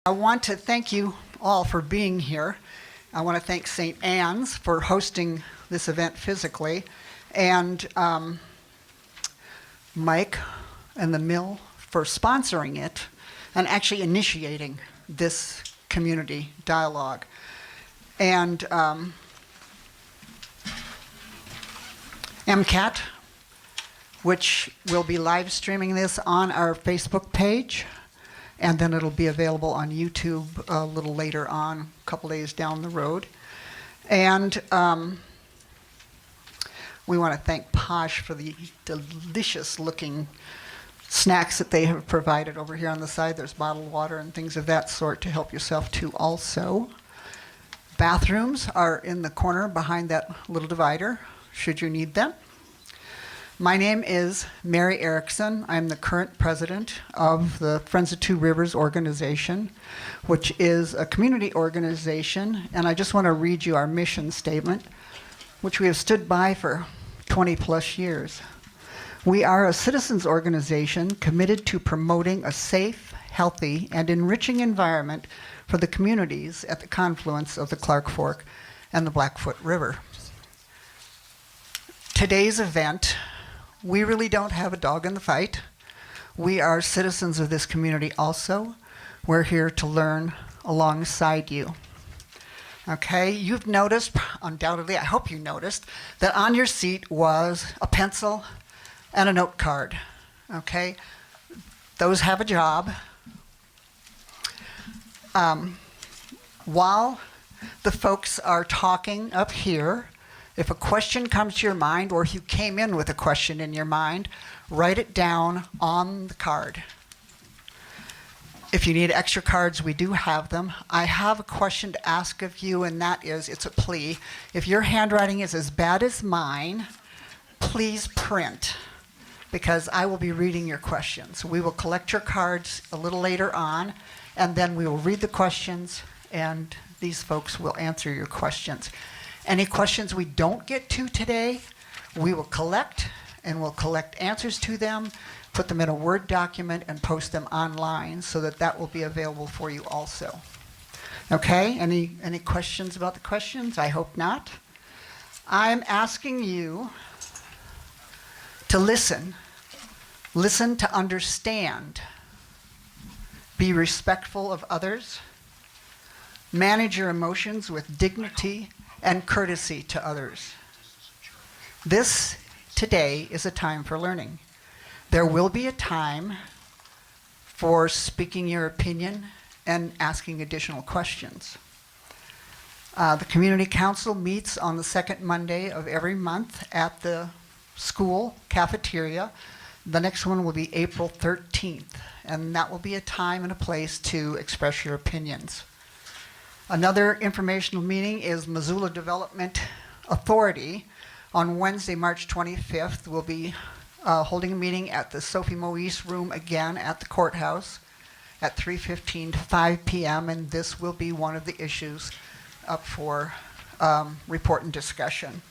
I want to thank you all for being here. I want to thank St. Anne's for hosting this event physically, and Mike and the Mill for sponsoring it and actually initiating this community dialogue. And MCAT, which will be live streaming this on our Facebook page, and then it'll be available on YouTube a little later on, a couple days down the road. And we want to thank Posh for the delicious looking snacks that they have provided over here on the side. There's bottled water and things of that sort to help yourself to also. Bathrooms are in the corner behind that little divider, should you need them. My name is Mary Erickson. I'm the current president of the Friends of Two Rivers organization, which is a community organization. And I just want to read you our mission statement, which we have stood by for 20 plus years. We are a citizens organization committed to promoting a safe, healthy, and enriching environment for the communities at the confluence of the Clark Fork and the Blackfoot River. Today's event, we really don't have a dog in the fight. We are citizens of this community also. We're here to learn alongside you. Okay, you've noticed, undoubtedly, I hope you noticed, that on your seat was a pencil and a note card. Okay, those have a job. While the folks are talking up here, if a question comes to your mind, or if you came in with a question in your mind, write it down on the card. If you need extra cards, we do have them. I have a question to ask of you, and that is, it's a plea. If your handwriting is as bad as mine, please print, because I will be reading your questions. We will collect your cards a little later on, and then we will read the questions, and these folks will answer your questions. Any questions we don't get to today, we will collect, and we'll collect answers to them, put them in a Word document, and post them online so that that will be available for you also. Okay, any questions about the questions? I hope not. I'm asking you to listen to understand, be respectful of others, manage your emotions with dignity and courtesy to others. This today is a time for learning. There will be a time for speaking your opinion and asking additional questions. The Community Council meets on the second Monday of every month at the school cafeteria. The next one will be April 13th, and that will be a time and a place to express your opinions. Another informational meeting is Missoula Development Authority. On Wednesday, March 25th, we'll be holding a meeting at the Sophie Moise room again at the courthouse at 3:15 to 5 p.m., and this will be one of the issues up for report and discussion.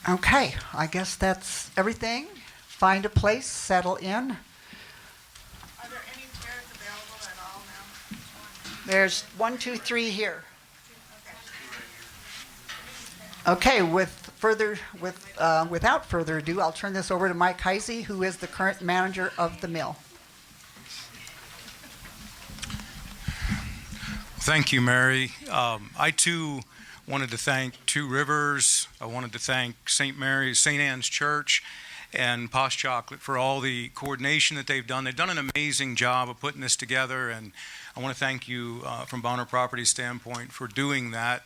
Okay, I guess that's everything. Find a place, settle in. Are there any chairs available at all now? There's 1, 2, 3 here. Okay, without further ado, I'll turn this over to Mike Heisey, who is the current manager of the mill. Thank you, Mary. I too wanted to thank Two Rivers. I wanted to thank St. Anne's Church and Posh Chocolate for all the coordination that they've done. They've done an amazing job of putting this together, and I want to thank you from Bonner Properties standpoint for doing that.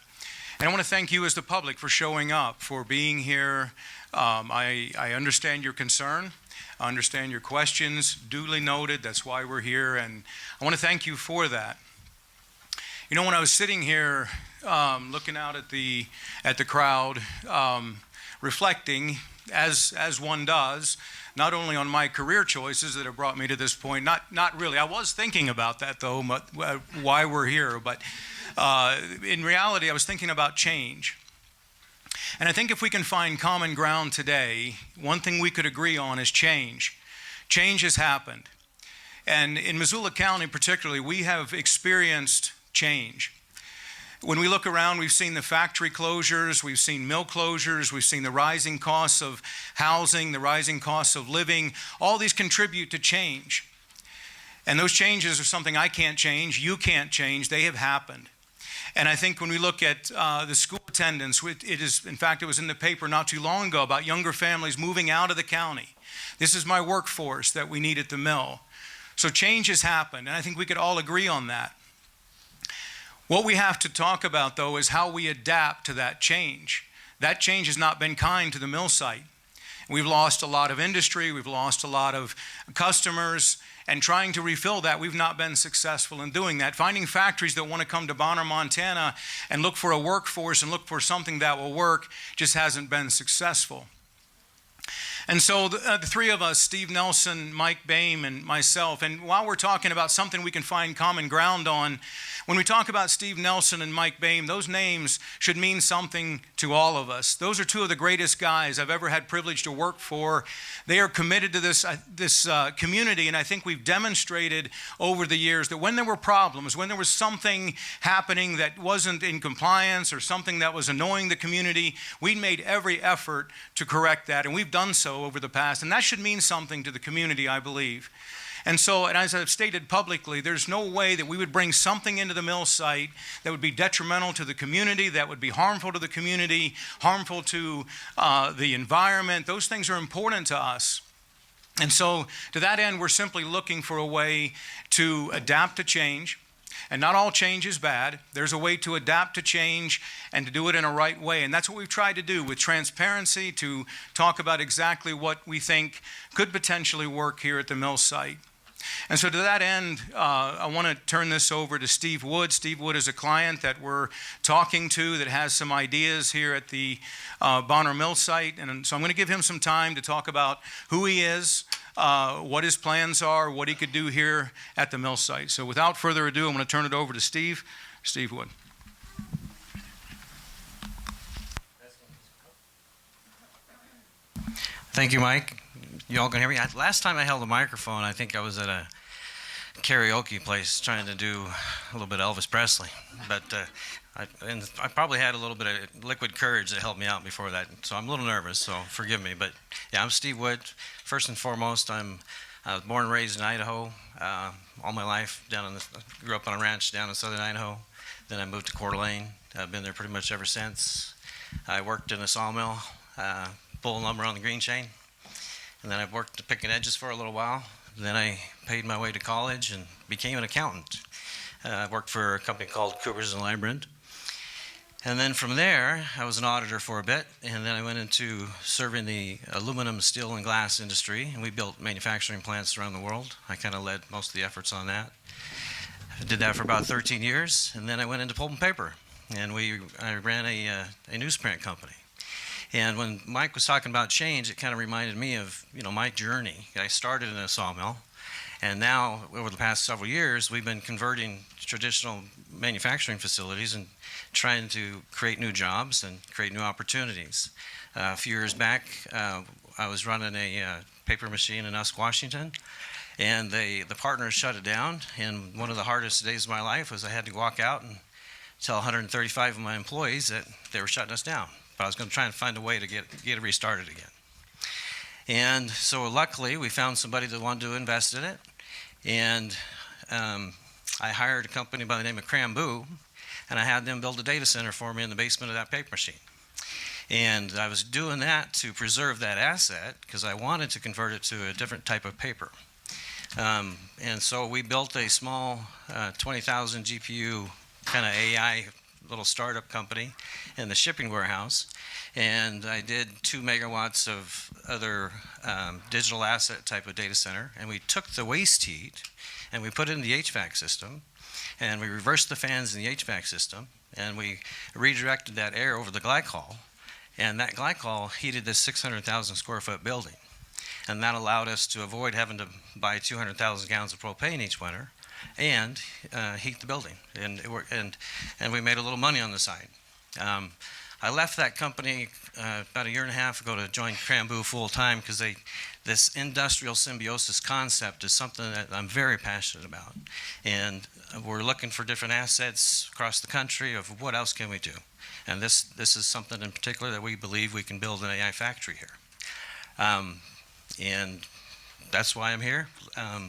And I want to thank you as the public for showing up, for being here. I understand your concern. I understand your questions, duly noted. That's why we're here, and I want to thank you for that. You know, when I was sitting here looking out at the crowd, reflecting, as one does, not only on my career choices that have brought me to this point, not really. I was thinking about that, though, why we're here. But in reality, I was thinking about change. And I think if we can find common ground today, one thing we could agree on is change. Change has happened. And in Missoula County particularly, we have experienced change. When we look around, we've seen the factory closures, we've seen mill closures, we've seen the rising costs of housing, the rising costs of living. All these contribute to change. And those changes are something I can't change, you can't change, they have happened. And I think when we look at the school attendance, it is, in fact, it was in the paper not too long ago about younger families moving out of the county. This is my workforce that we need at the mill. So change has happened, and I think we could all agree on that. What we have to talk about, though, is how we adapt to that change. That change has not been kind to the mill site. We've lost a lot of industry, we've lost a lot of customers, and trying to refill that, we've not been successful in doing that. Finding factories that want to come to Bonner, Montana and look for a workforce and look for something that will work just hasn't been successful. And so the three of us, Steve Nelson, Mike Boehm, and myself, and while we're talking about something we can find common ground on, when we talk about Steve Nelson and Mike Boehm, those names should mean something to all of us. Those are two of the greatest guys I've ever had privilege to work for. They are committed to this community, and I think we've demonstrated over the years that when there were problems, when there was something happening that wasn't in compliance or something that was annoying the community, we made every effort to correct that, and we've done so over the past, and that should mean something to the community, I believe. And so, and as I've stated publicly, there's no way that we would bring something into the mill site that would be detrimental to the community, that would be harmful to the community, harmful to the environment. Those things are important to us. And so, to that end, we're simply looking for a way to adapt to change. And not all change is bad. There's a way to adapt to change and to do it in a right way. And that's what we've tried to do with transparency, to talk about exactly what we think could potentially work here at the mill site. And so to that end, I want to turn this over to Steve Wood. Steve Wood is a client that we're talking to that has some ideas here at the Bonner Mill site. And so I'm going to give him some time to talk about who he is, what his plans are, what he could do here at the mill site. So without further ado, I'm going to turn it over to Steve Wood. Thank you, Mike. You all can hear me? Last time I held a microphone, I think I was at a karaoke place trying to do a little bit of Elvis Presley. But I probably had a little bit of liquid courage that helped me out before that. So I'm a little nervous, so forgive me. But yeah, I'm Steve Wood. First and foremost, I was born and raised in Idaho all my life. Grew up on a ranch down in southern Idaho. Then I moved to Coeur d'Alene. I've been there pretty much ever since. I worked in a sawmill, pulling lumber on the green chain. And then I worked picking edges for a little while. Then I paid my way to college and became an accountant. I worked for a company called Coopers & Lybrand. And then from there, I was an auditor for a bit, and then I went into serving the aluminum, steel, and glass industry, and we built manufacturing plants around the world. I kind of led most of the efforts on that. I did that for about 13 years, and then I went into pulp and paper, and I ran a newsprint company. And when Mike was talking about change, it kind of reminded me of, my journey. I started in a sawmill, and now, over the past several years, we've been converting traditional manufacturing facilities and trying to create new jobs and create new opportunities. A few years back, I was running a paper machine in Usk, Washington, and the partners shut it down. And one of the hardest days of my life was I had to walk out and tell 135 of my employees that they were shutting us down. But I was going to try and find a way to get it restarted again. And so luckily, we found somebody that wanted to invest in it. And I hired a company by the name of Crambu, and I had them build a data center for me in the basement of that paper machine. And I was doing that to preserve that asset because I wanted to convert it to a different type of paper. And so we built a small 20,000 GPU kind of AI little startup company in the shipping warehouse. And I did 2 megawatts of other digital asset type of data center. And we took the waste heat and we put it in the HVAC system. And we reversed the fans in the HVAC system. And we redirected that air over the glycol. And that glycol heated this 600,000 square foot building. And that allowed us to avoid having to buy 200,000 gallons of propane each winter and heat the building. And we made a little money on the side. I left that company about a year and a half ago to join Cranboux full time because this industrial symbiosis concept is something that I'm very passionate about. And we're looking for different assets across the country of what else can we do. And this is something in particular that we believe we can build an AI factory here. And that's why I'm here. A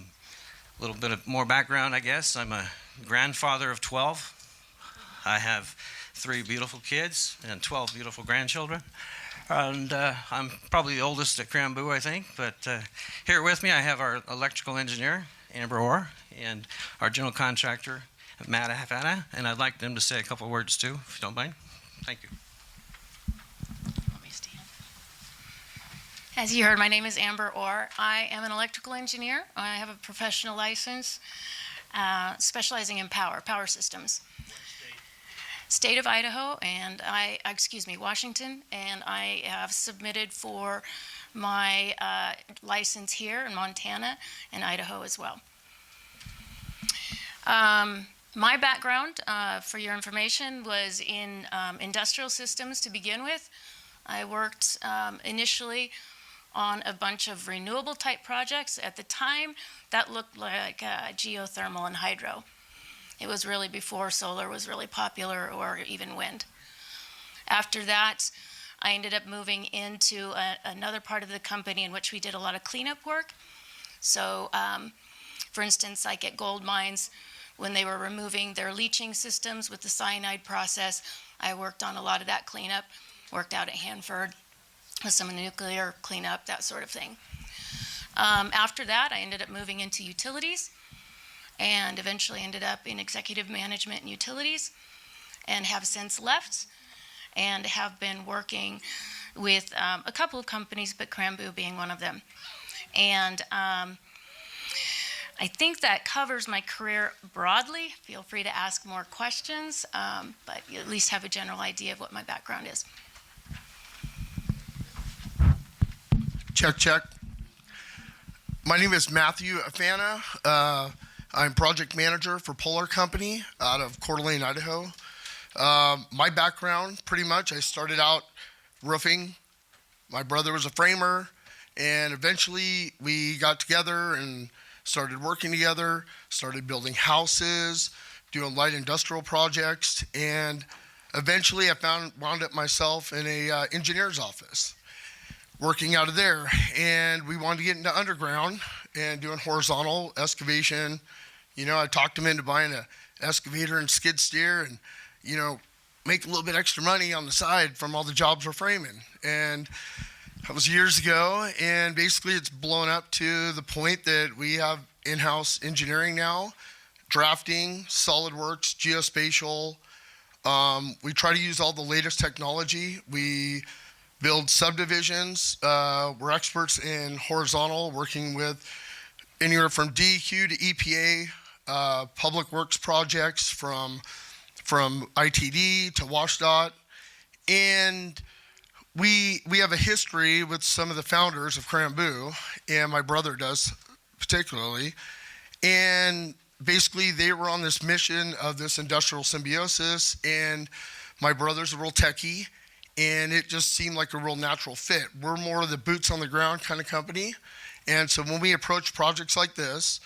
little bit of more background, I guess. I'm a grandfather of 12. I have 3 beautiful kids and 12 beautiful grandchildren. And I'm probably the oldest at Cranboux, I think. But here with me, I have our electrical engineer, Amber Orr, and our general contractor, Matt Hafana. And I'd like them to say a couple of words too, if you don't mind. Thank you. As you heard, my name is Amber Orr. I am an electrical engineer. I have a professional license specializing in power systems. State of Idaho, and Washington, and I have submitted for my license here in Montana and Idaho as well. My background, for your information, was in industrial systems to begin with. I worked initially on a bunch of renewable type projects. At the time, that looked like geothermal and hydro. It was really before solar was really popular, or even wind. After that, I ended up moving into another part of the company in which we did a lot of cleanup work. So, for instance, like at gold mines, when they were removing their leaching systems with the cyanide process, I worked on a lot of that cleanup, worked out at Hanford with some nuclear cleanup, that sort of thing. After that, I ended up moving into utilities, and eventually ended up in executive management and utilities, and have since left, and have been working with a couple of companies, but Cranboux being one of them. And I think that covers my career broadly. Feel free to ask more questions, but you at least have a general idea of what my background is. Check, check. My name is Matthew Afana. I'm project manager for Polar Company out of Coeur d'Alene, Idaho. My background, pretty much, I started out roofing. My brother was a framer, and eventually we got together and started working together, started building houses, doing light industrial projects, and eventually I wound up myself in a engineer's office, working out of there. And we wanted to get into underground and doing horizontal excavation. You know, I talked him into buying an excavator and skid steer and, you know, make a little bit extra money on the side from all the jobs we're framing. And that was years ago, and basically it's blown up to the point that we have in-house engineering now, drafting, SolidWorks, geospatial. We try to use all the latest technology. We build subdivisions. We're experts in horizontal, working with anywhere from DEQ to EPA, public works projects from ITD to WashDOT. And we have a history with some of the founders of Cranboux, and my brother does particularly. And basically they were on this mission of this industrial symbiosis, and my brother's a real techie, and it just seemed like a real natural fit. We're more of the boots on the ground kind of company. And so when we approach projects like this,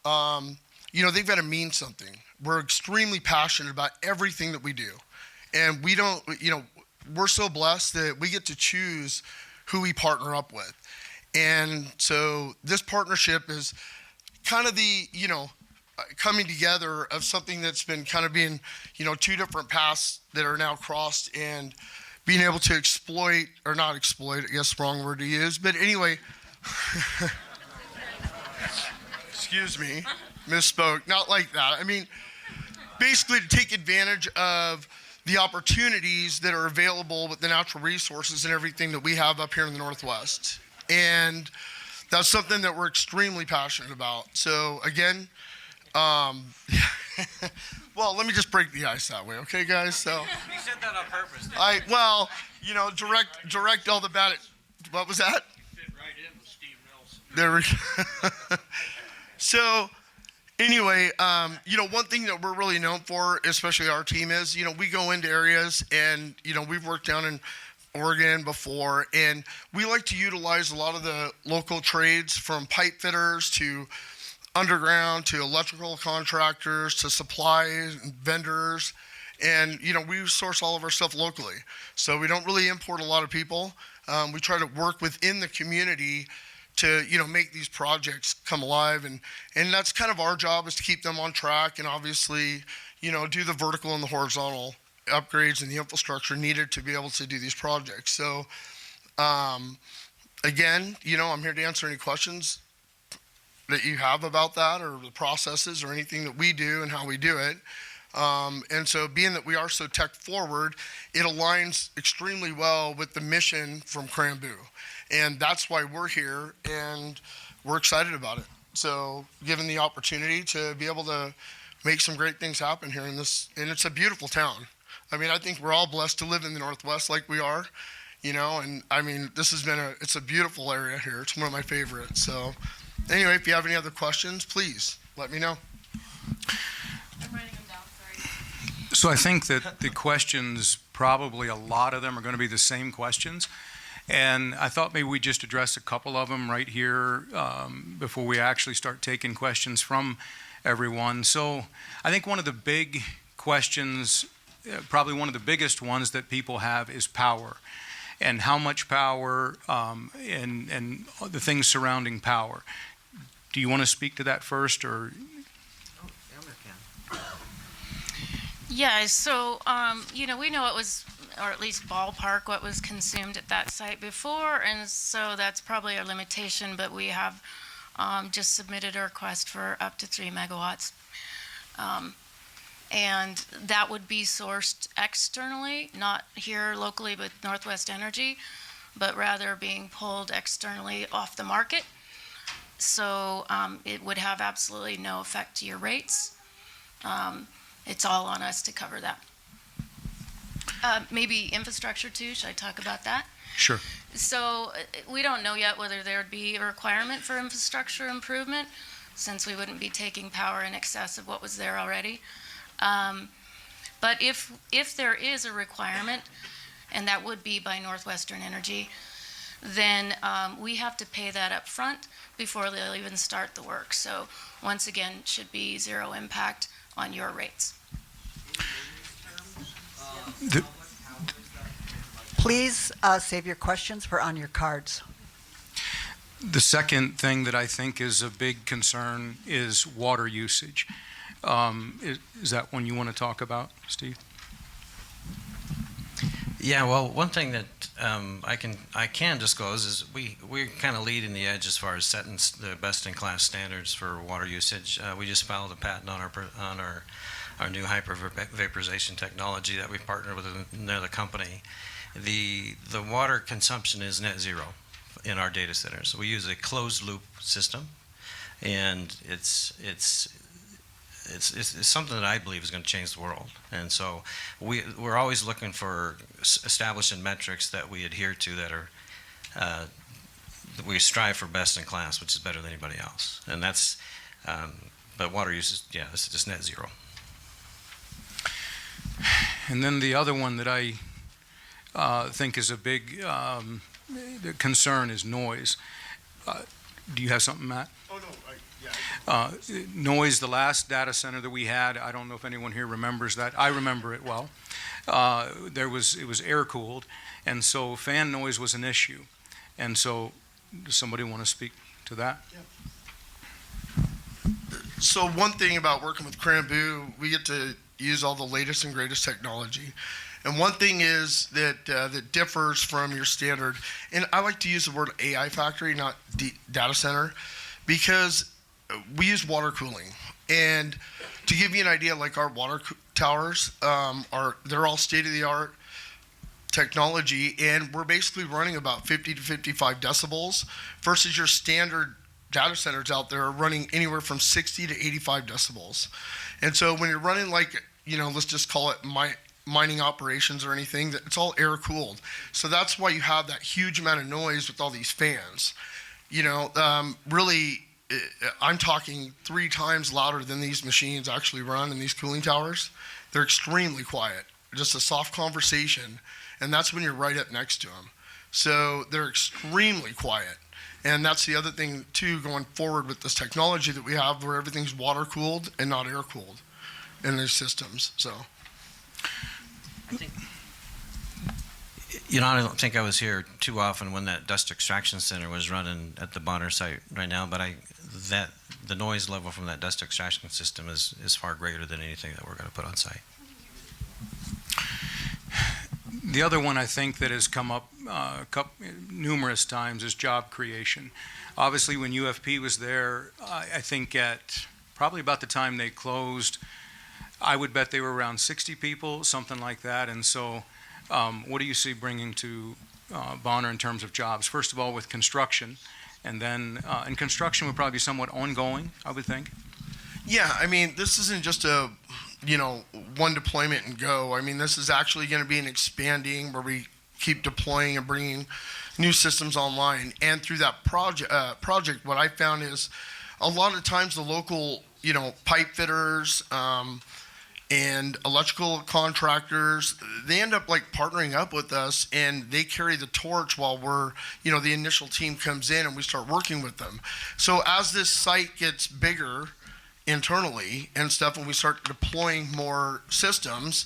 you know, they've got to mean something. We're extremely passionate about everything that we do. And we don't, you know, we're so blessed that we get to choose who we partner up with. And so this partnership is kind of the, you know, coming together of something that's been kind of being, you know, 2 different paths that are now crossed, and being able to exploit, or not exploit, I guess wrong word to use, but anyway, excuse me, misspoke, not like that. I mean, basically to take advantage of the opportunities that are available with the natural resources and everything that we have up here in the Northwest. And that's something that we're extremely passionate about. So again, well, let me just break the ice that way, okay, guys? So You said that on purpose. well, you know, direct all the bad. What was that? Fit right in with Steve Nelson. There we go. So, Anyway, one thing that we're really known for, especially our team, is, we go into areas and, we've worked down in Oregon before, and we like to utilize a lot of the local trades, from pipe fitters to underground to electrical contractors to supplies and vendors. And, we source all of our stuff locally. So we don't really import a lot of people. We try to work within the community to, make these projects come alive. And that's kind of our job, is to keep them on track and obviously, do the vertical and the horizontal upgrades and the infrastructure needed to be able to do these projects. So, again, I'm here to answer any questions that you have about that, or the processes, or anything that we do and how we do it. And so, being that we are so tech forward, it aligns extremely well with the mission from Cranboo. And that's why we're here, and we're excited about it. So, given the opportunity to be able to make some great things happen here and it's a beautiful town. I mean, I think we're all blessed to live in the Northwest like we are, and I mean, it's a beautiful area here. It's one of my favorites. So anyway, if you have any other questions, please let me know. I'm writing them down, sorry. So I think that the questions, probably a lot of them are going to be the same questions. And I thought maybe we'd just address a couple of them right here before we actually start taking questions from everyone. So I think one of the big questions, probably one of the biggest ones that people have, is power, and how much power, and the things surrounding power. Do you want to speak to that first, or? Yeah, so, we know it was, or at least ballpark what was consumed at that site before, and so that's probably our limitation, but we have just submitted a request for up to 3 megawatts. And that would be sourced externally, not here locally with Northwest Energy, but rather being pulled externally off the market. So it would have absolutely no effect to your rates. It's all on us to cover that. Maybe infrastructure too, should I talk about that? Sure. So we don't know yet whether there would be a requirement for infrastructure improvement, since we wouldn't be taking power in excess of what was there already. But if there is a requirement, and that would be by Northwestern Energy, then we have to pay that up front before they'll even start the work. So once again, it should be zero impact on your rates. Please save your questions for on your cards. The second thing that I think is a big concern is water usage. Is that one you want to talk about, Steve? Yeah, well, one thing that I can disclose is we're kind of leading the edge as far as setting the best-in-class standards for water usage. We just filed a patent on our new hypervaporization technology that we partnered with another company. The water consumption is net zero in our data centers. We use a closed-loop system, and it's something that I believe is going to change the world. And so we're always looking for establishing metrics that we adhere to that are that we strive for best in class, which is better than anybody else. And that's but water use is, yeah, this is just net zero. And then the other one that I think is a big concern is noise. Do you have something, Matt? Oh, no. Noise, the last data center that we had, I don't know if anyone here remembers that. I remember it well. It was air cooled, and so fan noise was an issue. And so, does somebody want to speak to that? Yeah. So one thing about working with Cranboo, we get to use all the latest and greatest technology. And one thing is that differs from your standard, and I like to use the word AI factory, not data center, because we use water cooling. And to give you an idea, like our water towers, they're all state-of-the-art technology, and we're basically running about 50 to 55 decibels versus your standard data centers out there are running anywhere from 60 to 85 decibels. And so when you're running like, let's just call it mining operations or anything, it's all air cooled. So that's why you have that huge amount of noise with all these fans. Really, I'm talking 3 times louder than these machines actually run in these cooling towers. They're extremely quiet, just a soft conversation, and that's when you're right up next to them. So they're extremely quiet. And that's the other thing, too, going forward with this technology that we have where everything's water cooled and not air cooled in their systems. So, You know, I don't think I was here too often when that dust extraction center was running at the Bonner site right now, but the noise level from that dust extraction system is far greater than anything that we're going to put on site. The other one I think that has come up numerous times is job creation. Obviously, when UFP was there, I think at probably about the time they closed, I would bet they were around 60 people, something like that. And so what do you see bringing to Bonner in terms of jobs? First of all, with construction, and then and construction would probably be somewhat ongoing, I would think. yeah, I mean, this isn't just a, one deployment and go. I mean, this is actually going to be an expanding where we keep deploying and bringing new systems online. And through that project, what I found is a lot of times the local, pipe fitters, and electrical contractors, they end up like partnering up with us and they carry the torch while we're, the initial team comes in and we start working with them. So as this site gets bigger internally and stuff and we start deploying more systems,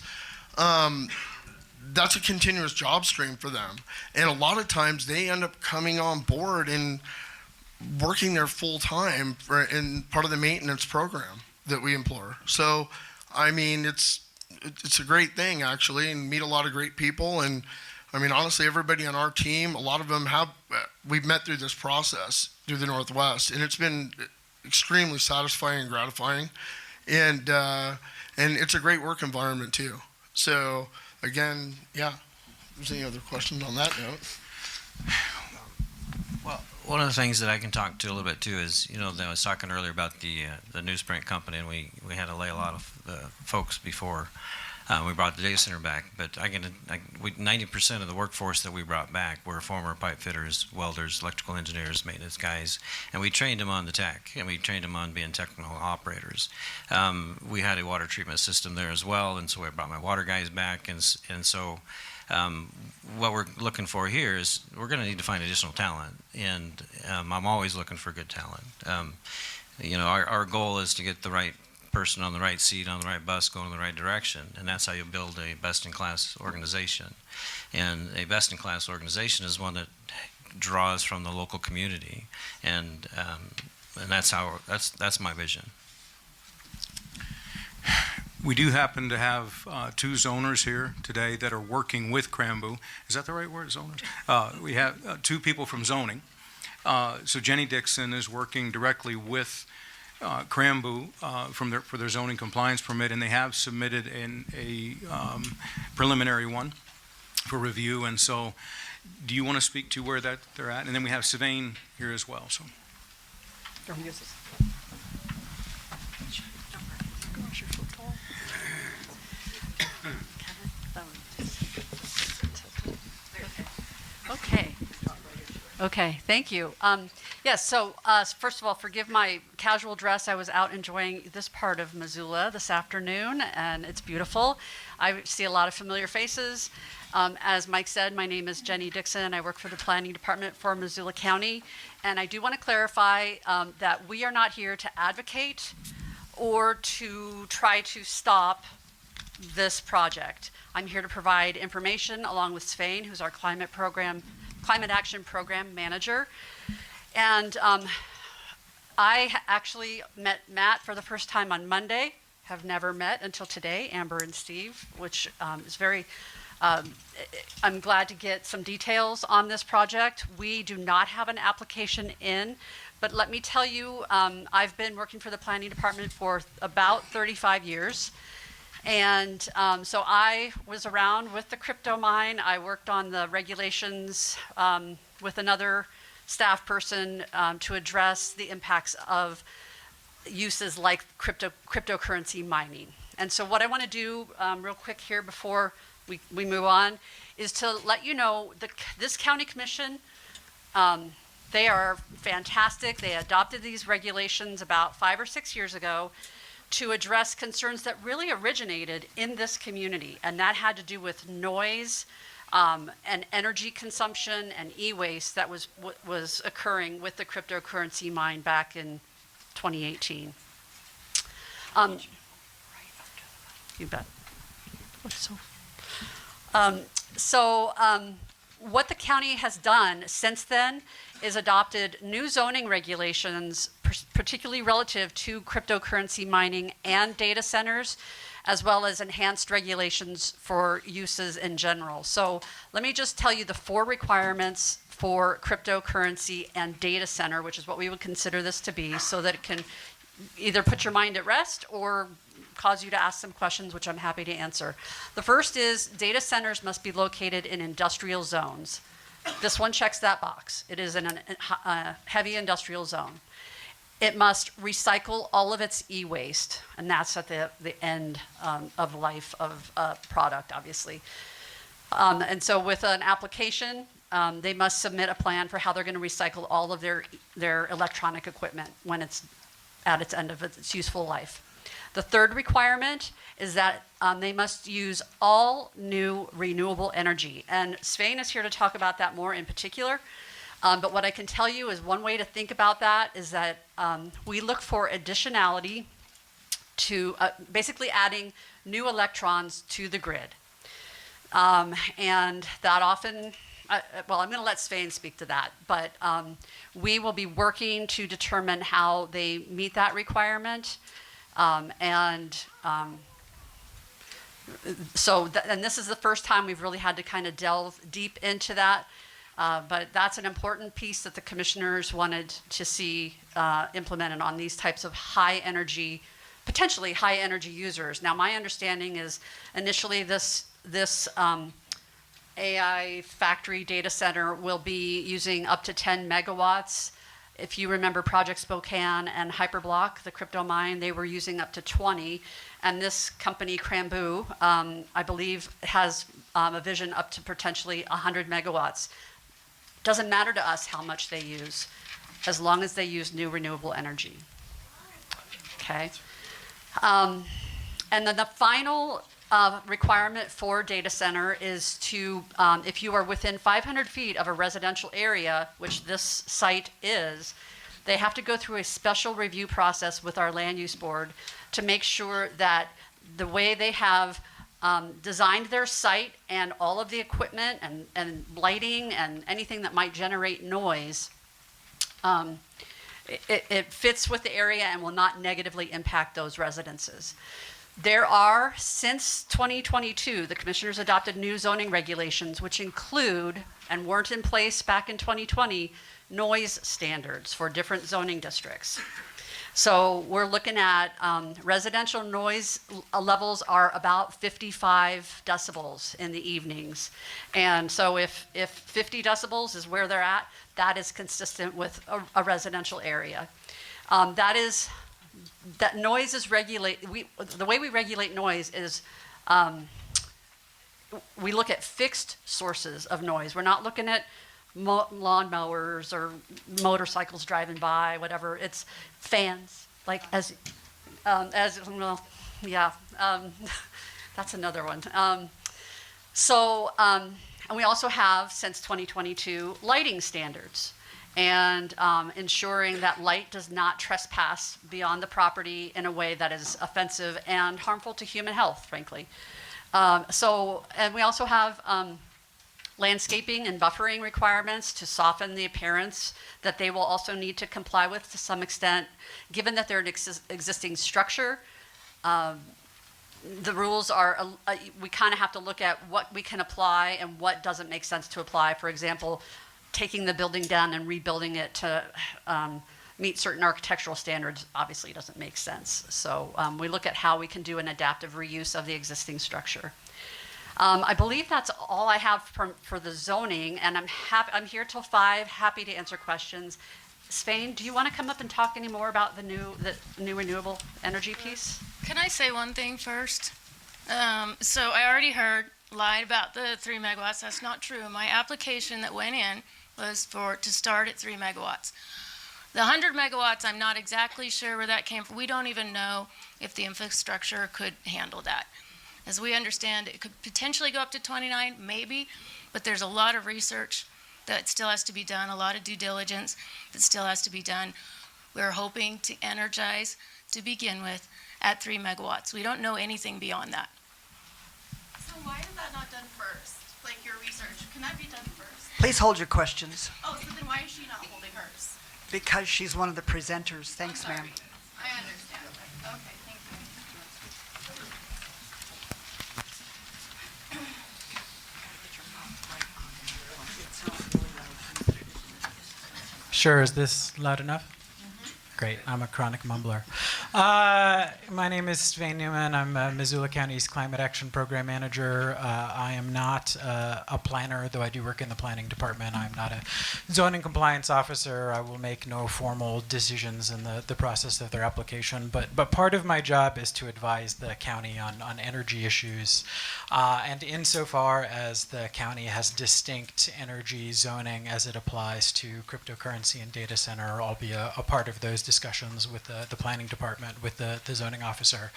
that's a continuous job stream for them. And a lot of times they end up coming on board and working there full time in part of the maintenance program that we employ. So, I mean, it's a great thing actually, and meet a lot of great people. And I mean, honestly, everybody on our team, a lot of them we've met through this process through the Northwest, and it's been extremely satisfying and gratifying, and it's a great work environment too. So again, yeah. If there's any other questions on that note? Well, one of the things that I can talk to a little bit too is, I was talking earlier about the newsprint company, and we had to lay a lot of folks before we brought the data center back. But 90% of the workforce that we brought back were former pipe fitters, welders, electrical engineers, maintenance guys, and we trained them on the tech, and we trained them on being technical operators. We had a water treatment system there as well, and so I brought my water guys back, and so. What we're looking for here is we're going to need to find additional talent, and I'm always looking for good talent. Our goal is to get the right person on the right seat, on the right bus, going in the right direction, and that's how you build a best-in-class organization. And a best-in-class organization is one that draws from the local community, and that's my vision. We do happen to have 2 zoners here today that are working with Cranboo. Is that the right word, zoners? We have 2 people from zoning. So Jenny Dixon is working directly with Cranboo for their zoning compliance permit, and they have submitted a preliminary one for review. And so, do you want to speak to where they're at? And then we have Sylvain here as well. So. Okay, thank you. Yes, so first of all, forgive my casual dress. I was out enjoying this part of Missoula this afternoon, and it's beautiful. I see a lot of familiar faces. As Mike said, my name is Jenny Dixon. I work for the Planning Department for Missoula County, and I do want to clarify that we are not here to advocate or to try to stop this project. I'm here to provide information along with Svein, who's our Climate Action Program Manager. And I actually met Matt for the first time on Monday, have never met until today, Amber and Steve, which is very, I'm glad to get some details on this project. We do not have an application in, but let me tell you, I've been working for the Planning Department for about 35 years. And so I was around with the crypto mine. I worked on the regulations with another staff person to address the impacts of uses like cryptocurrency mining. And so what I want to do real quick here before we move on is to let you know this county commission They are fantastic. They adopted these regulations about 5 or 6 years ago to address concerns that really originated in this community, and that had to do with noise and energy consumption and e-waste that was occurring with the cryptocurrency mine back in 2018. You bet. What the county has done since then is adopted new zoning regulations, particularly relative to cryptocurrency mining and data centers, as well as enhanced regulations for uses in general. So let me just tell you the 4 requirements for cryptocurrency and data center, which is what we would consider this to be, so that it can either put your mind at rest or cause you to ask some questions, which I'm happy to answer. The first is data centers must be located in industrial zones. This one checks that box. It is in a heavy industrial zone. It must recycle all of its e-waste, and that's at the end of life of a product, obviously. And so with an application, they must submit a plan for how they're going to recycle all of their electronic equipment when it's at its end of its useful life. The third requirement is that they must use all new renewable energy. And Svein is here to talk about that more in particular. But what I can tell you is one way to think about that is that we look for additionality to basically adding new electrons to the grid. And that often, well, I'm going to let Svein speak to that, but we will be working to determine how they meet that requirement. And this is the first time we've really had to kind of delve deep into that. But that's an important piece that the commissioners wanted to see implemented on these types of potentially high energy users. Now, my understanding is initially this AI factory data center will be using up to 10 megawatts. If you remember Project Spokane and Hyperblock, the crypto mine, they were using up to 20. And this company, Crambu, I believe, has a vision up to potentially 100 megawatts. Doesn't matter to us how much they use, as long as they use new renewable energy. Okay. And then the final requirement for data center is to, if you are within 500 feet of a residential area, which this site is, they have to go through a special review process with our land use board to make sure that the way they have designed their site and all of the equipment and lighting and anything that might generate noise, it fits with the area and will not negatively impact those residences. There are, since 2022, the commissioners adopted new zoning regulations, which include, and weren't in place back in 2020, noise standards for different zoning districts. So we're looking at residential noise levels are about 55 decibels in the evenings. And so if 50 decibels is where they're at, that is consistent with a residential area. That noise is the way we regulate noise is we look at fixed sources of noise. We're not looking at lawn mowers or motorcycles driving by, whatever. It's fans, like that's another one. And we also have, since 2022, lighting standards, and ensuring that light does not trespass beyond the property in a way that is offensive and harmful to human health, frankly. And we also have landscaping and buffering requirements to soften the appearance that they will also need to comply with to some extent. Given that they're an existing structure, the rules are, we kind of have to look at what we can apply and what doesn't make sense to apply. For example, taking the building down and rebuilding it to meet certain architectural standards obviously doesn't make sense. So we look at how we can do an adaptive reuse of the existing structure. I believe that's all I have for the zoning, and I'm here till 5, happy to answer questions. Svein, do you want to come up and talk any more about the new renewable energy piece? Can I say one thing first? So I already lied about the 3 megawatts. That's not true. My application that went in was to start at 3 megawatts. The 100 megawatts, I'm not exactly sure where that came from. We don't even know if the infrastructure could handle that. As we understand, it could potentially go up to 29, maybe, but there's a lot of research that still has to be done, a lot of due diligence that still has to be done. We're hoping to energize, to begin with, at 3 megawatts. We don't know anything beyond that. So why is that not done first? Like your research, can that be done first? Please hold your questions, Oh, so then why is she not holding hers? because she's one of the presenters. Thanks, I'm ma'am. sorry. I understand. Okay, thank you. Sure, is this loud enough? Great, I'm a chronic mumbler. My name is Svein Newman. I'm Missoula County's Climate Action Program Manager. I am not a planner, though I do work in the planning department. I'm not a zoning compliance officer. I will make no formal decisions in the process of their application. But part of my job is to advise the county on energy issues. And insofar as the county has distinct energy zoning as it applies to cryptocurrency and data center, I'll be a part of those discussions with the planning department, with the zoning officer,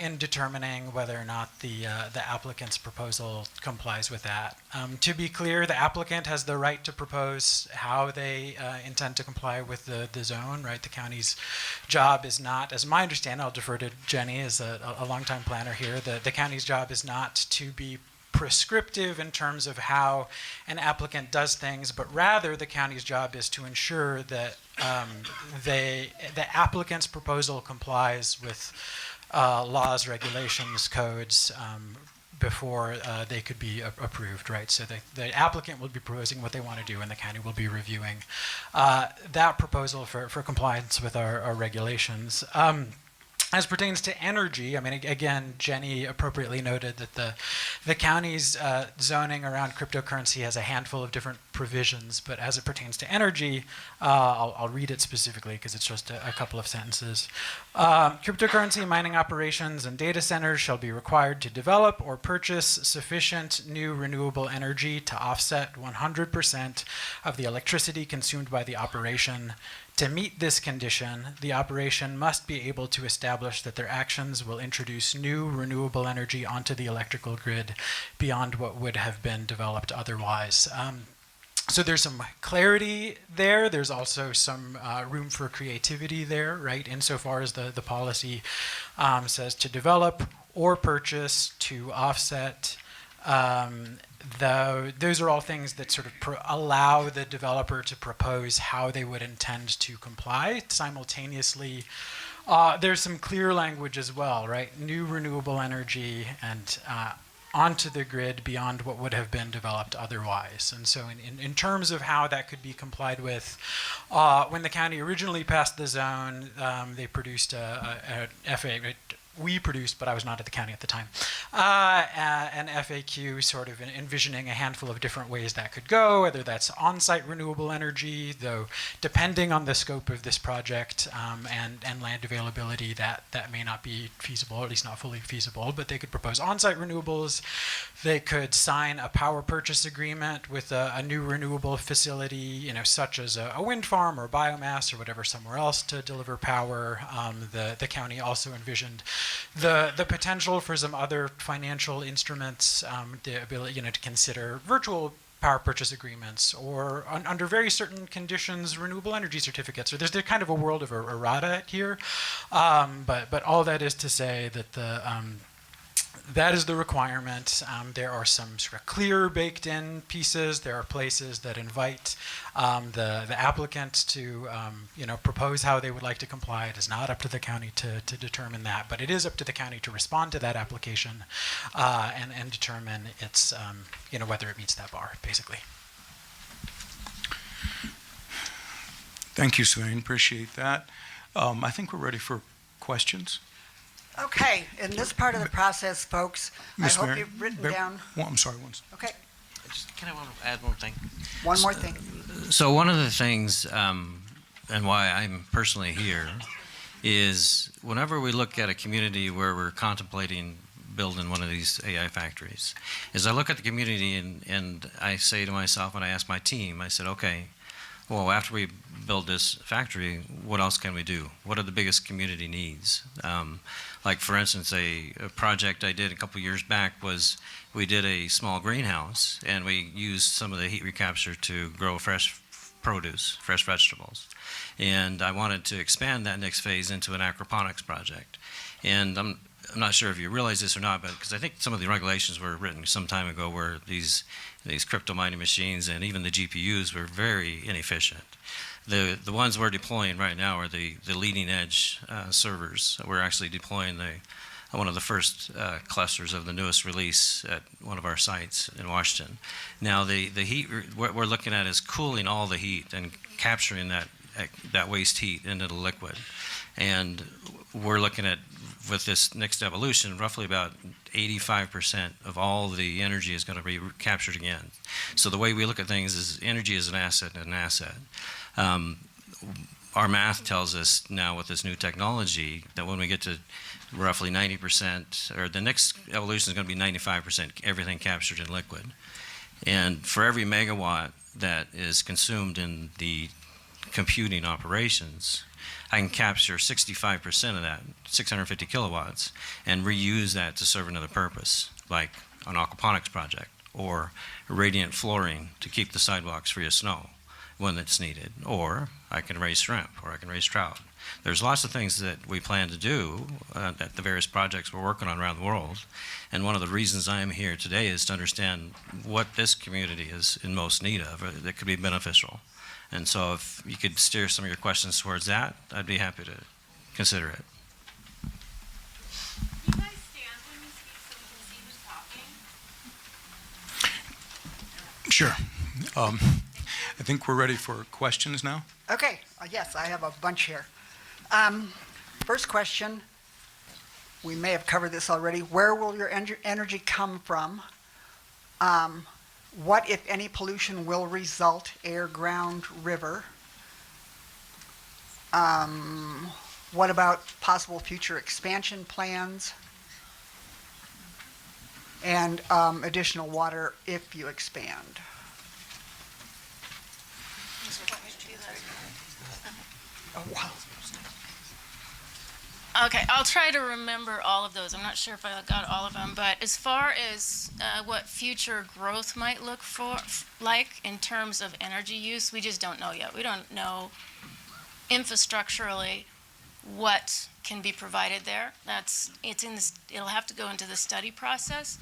in determining whether or not the applicant's proposal complies with that. To be clear, the applicant has the right to propose how they intend to comply with the zone, right? The county's job is not, as my understanding, I'll defer to Jenny as a longtime planner here, the county's job is not to be prescriptive in terms of how an applicant does things, but rather the county's job is to ensure that the applicant's proposal complies with laws, regulations, codes before they could be approved, right? So the applicant will be proposing what they want to do, and the county will be reviewing that proposal for compliance with our regulations. As pertains to energy, I mean, again, Jenny appropriately noted that the county's zoning around cryptocurrency has a handful of different provisions, but as it pertains to energy, I'll read it specifically because it's just a couple of sentences. Cryptocurrency mining operations and data centers shall be required to develop or purchase sufficient new renewable energy to offset 100% of the electricity consumed by the operation. To meet this condition, the operation must be able to establish that their actions will introduce new renewable energy onto the electrical grid beyond what would have been developed otherwise. So there's some clarity there. There's also some room for creativity there, right? Insofar as the policy says to develop or purchase to offset. Those are all things that sort of allow the developer to propose how they would intend to comply. Simultaneously, there's some clear language as well, right? New renewable energy and onto the grid beyond what would have been developed otherwise. And so in terms of how that could be complied with, when the county originally passed the zone, they produced a FA. We produced, but I was not at the county at the time, an FAQ sort of envisioning a handful of different ways that could go, whether that's on-site renewable energy, though depending on the scope of this project and land availability, that may not be feasible, or at least not fully feasible, but they could propose on-site renewables. They could sign a power purchase agreement with a new renewable facility, such as a wind farm or biomass or whatever somewhere else to deliver power. The county also envisioned the potential for some other financial instruments, the ability, to consider virtual power purchase agreements, or under very certain conditions, renewable energy certificates. Or there's kind of a world of errata here, but all that is to say that that is the requirement. There are some sort of clear baked-in pieces. There are places that invite the applicant to propose how they would like to comply. It is not up to the county to determine that, but it is up to the county to respond to that application and determine its whether it meets that bar, basically. Thank you, Swain. Appreciate that. I think we're ready for questions. Okay, in this part of the process, folks, Ms. I hope Mary- you've written Bear- down. I'm sorry, one second. Okay, Can I want to add one thing? one more thing. So one of the things, and why I'm personally here, is whenever we look at a community where we're contemplating building one of these AI factories. As I look at the community and I say to myself, and I ask my team, I said, okay, well, after we build this factory, what else can we do? What are the biggest community needs? Like, for instance, a project I did a couple years back was we did a small greenhouse, and we used some of the heat recapture to grow fresh produce, fresh vegetables. And I wanted to expand that next phase into an aquaponics project. And I'm not sure if you realize this or not, but because I think some of the regulations were written some time ago where these crypto mining machines and even the GPUs were very inefficient. The ones we're deploying right now are the leading edge servers. We're actually deploying one of the first clusters of the newest release at one of our sites in Washington. Now the heat, what we're looking at is cooling all the heat and capturing that waste heat into the liquid. And we're looking at, with this next evolution, roughly about 85% of all the energy is going to be captured again. So the way we look at things is energy is an asset and an asset. Our math tells us now with this new technology that when we get to roughly 90%, or the next evolution is going to be 95% everything captured in liquid. And for every megawatt that is consumed in the computing operations, I can capture 65% of that, 650 kilowatts, and reuse that to serve another purpose, like an aquaponics project, or radiant flooring to keep the sidewalks free of snow when it's needed, or I can raise shrimp, or I can raise trout. There's lots of things that we plan to do at the various projects we're working on around the world, and one of the reasons I am here today is to understand what this community is in most need of that could be beneficial. And so if you could steer some of your questions towards that, I'd be happy to consider it. Can you guys stand when you speak so we can see who's talking? Sure. I think we're ready for questions now. Okay, yes, I have a bunch here. First question, we may have covered this already. Where will your energy come from? What, if any, pollution will result, air, ground, river? What about possible future expansion plans? And additional water if you expand? Oh, wow. Okay, I'll try to remember all of those. I'm not sure if I got all of them, but as far as what future growth might look like in terms of energy use, we just don't know yet. We don't know infrastructurally what can be provided there. It'll have to go into the study process.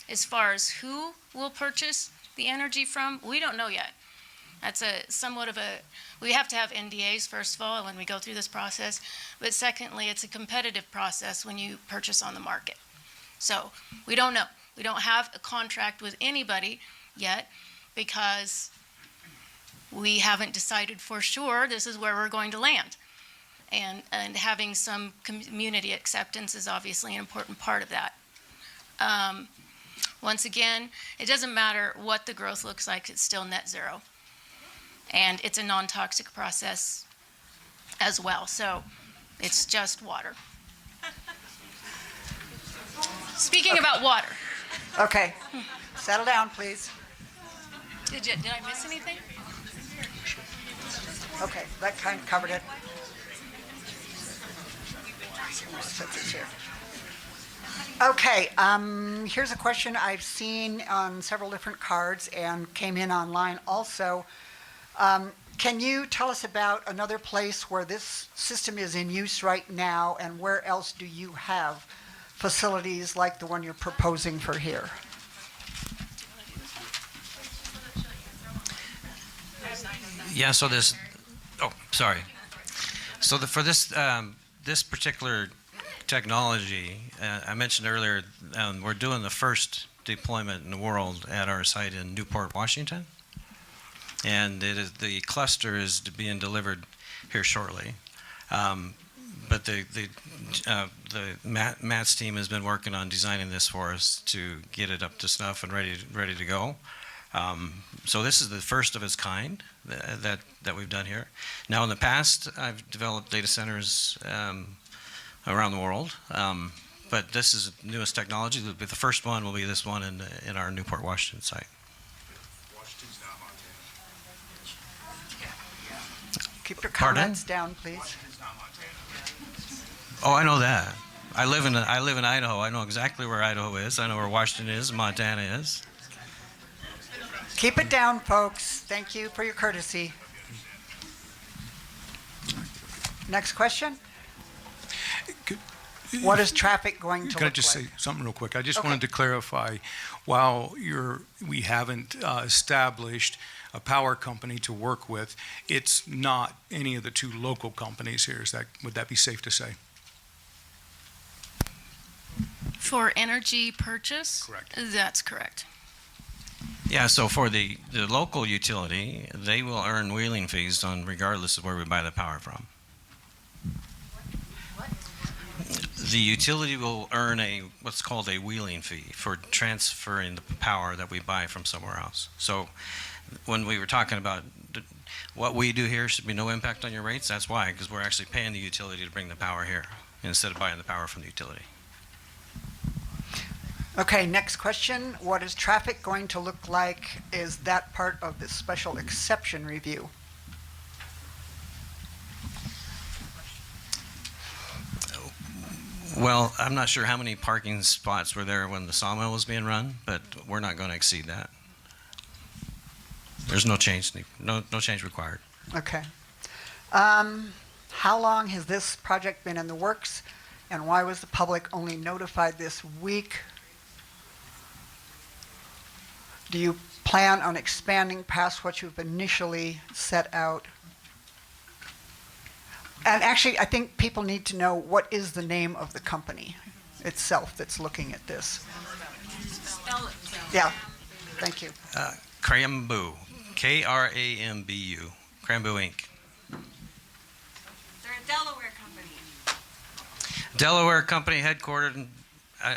As far as who will purchase the energy from, we don't know yet. That's we have to have NDAs, first of all, when we go through this process. But secondly, it's a competitive process when you purchase on the market. So we don't know. We don't have a contract with anybody yet because we haven't decided for sure this is where we're going to land. And having some community acceptance is obviously an important part of that. Once again, it doesn't matter what the growth looks like, it's still net zero. And it's a non-toxic process as well, so it's just water. Speaking about water. Okay, settle down, please. Did I miss anything? Okay, that kind of covered it. Set this here. Okay, here's a question I've seen on several different cards and came in online also. Can you tell us about another place where this system is in use right now, and where else do you have facilities like the one you're proposing for here? Yeah, so for this this particular technology, I mentioned earlier, we're doing the first deployment in the world at our site in Newport, Washington. And the cluster is being delivered here shortly. But Matt's team has been working on designing this for us to get it up to snuff and ready to go. So this is the first of its kind that we've done here. Now in the past, I've developed data centers around the world But this is the newest technology. The first one will be this one in our Newport, Washington site. Keep your Pardon? comments down, please. Oh, I know that. I live in Idaho. I know exactly where Idaho is. I know where Washington is, Montana is. Keep it down, folks. Thank you for your courtesy. Next question. What is traffic going to Can I look just like? say something real quick? I just Okay. wanted to clarify, while we haven't established a power company to work with, it's not any of the two local companies here. Would that be safe to say? For energy purchase? Correct. That's correct. Yeah, so for the local utility, they will earn wheeling fees on regardless of where we buy the power from. The utility will earn what's called a wheeling fee for transferring the power that we buy from somewhere else. So when we were talking about what we do here should be no impact on your rates, that's why, because we're actually paying the utility to bring the power here instead of buying the power from the utility. Okay, next question. What is traffic going to look like? Is that part of the special exception review? Well, I'm not sure how many parking spots were there when the sawmill was being run, but we're not going to exceed that. There's no change, no change required. Okay. How long has this project been in the works, and why was the public only notified this week? Do you plan on expanding past what you've initially set out? And actually, I think people need to know, what is the name of the company itself that's looking at this? Yeah, thank you. Crambu, Krambu, Crambu Inc. They're a Delaware company. Delaware company headquartered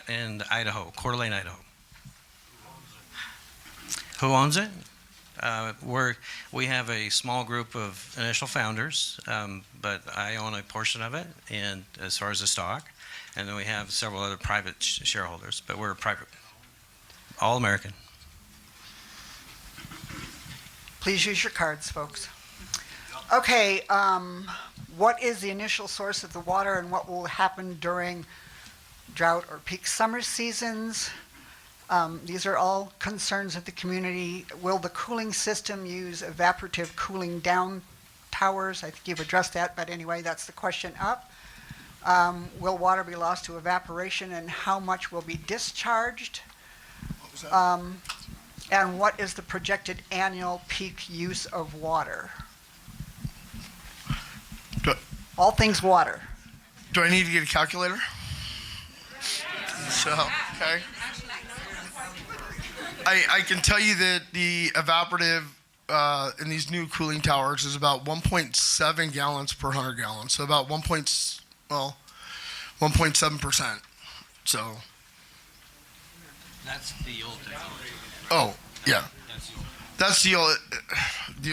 in Idaho, Coeur d'Alene, Idaho. Who owns it? We have a small group of initial founders, but I own a portion of it, and as far as the stock, and then we have several other private shareholders, but we're private, all American. Please use your cards, folks. Okay, what is the initial source of the water, and what will happen during drought or peak summer seasons? These are all concerns of the community. Will the cooling system use evaporative cooling down towers? I think you've addressed that, but anyway, that's the question up. Will water be lost to evaporation, and how much will be discharged? What was that? And what is the projected annual peak use of water? All things water. Do I need to get a calculator? So, okay. I can tell you that the evaporative in these new cooling towers is about 1.7 gallons per 100 gallons. So about 1.7%. So. That's the old technology. Oh, yeah. That's the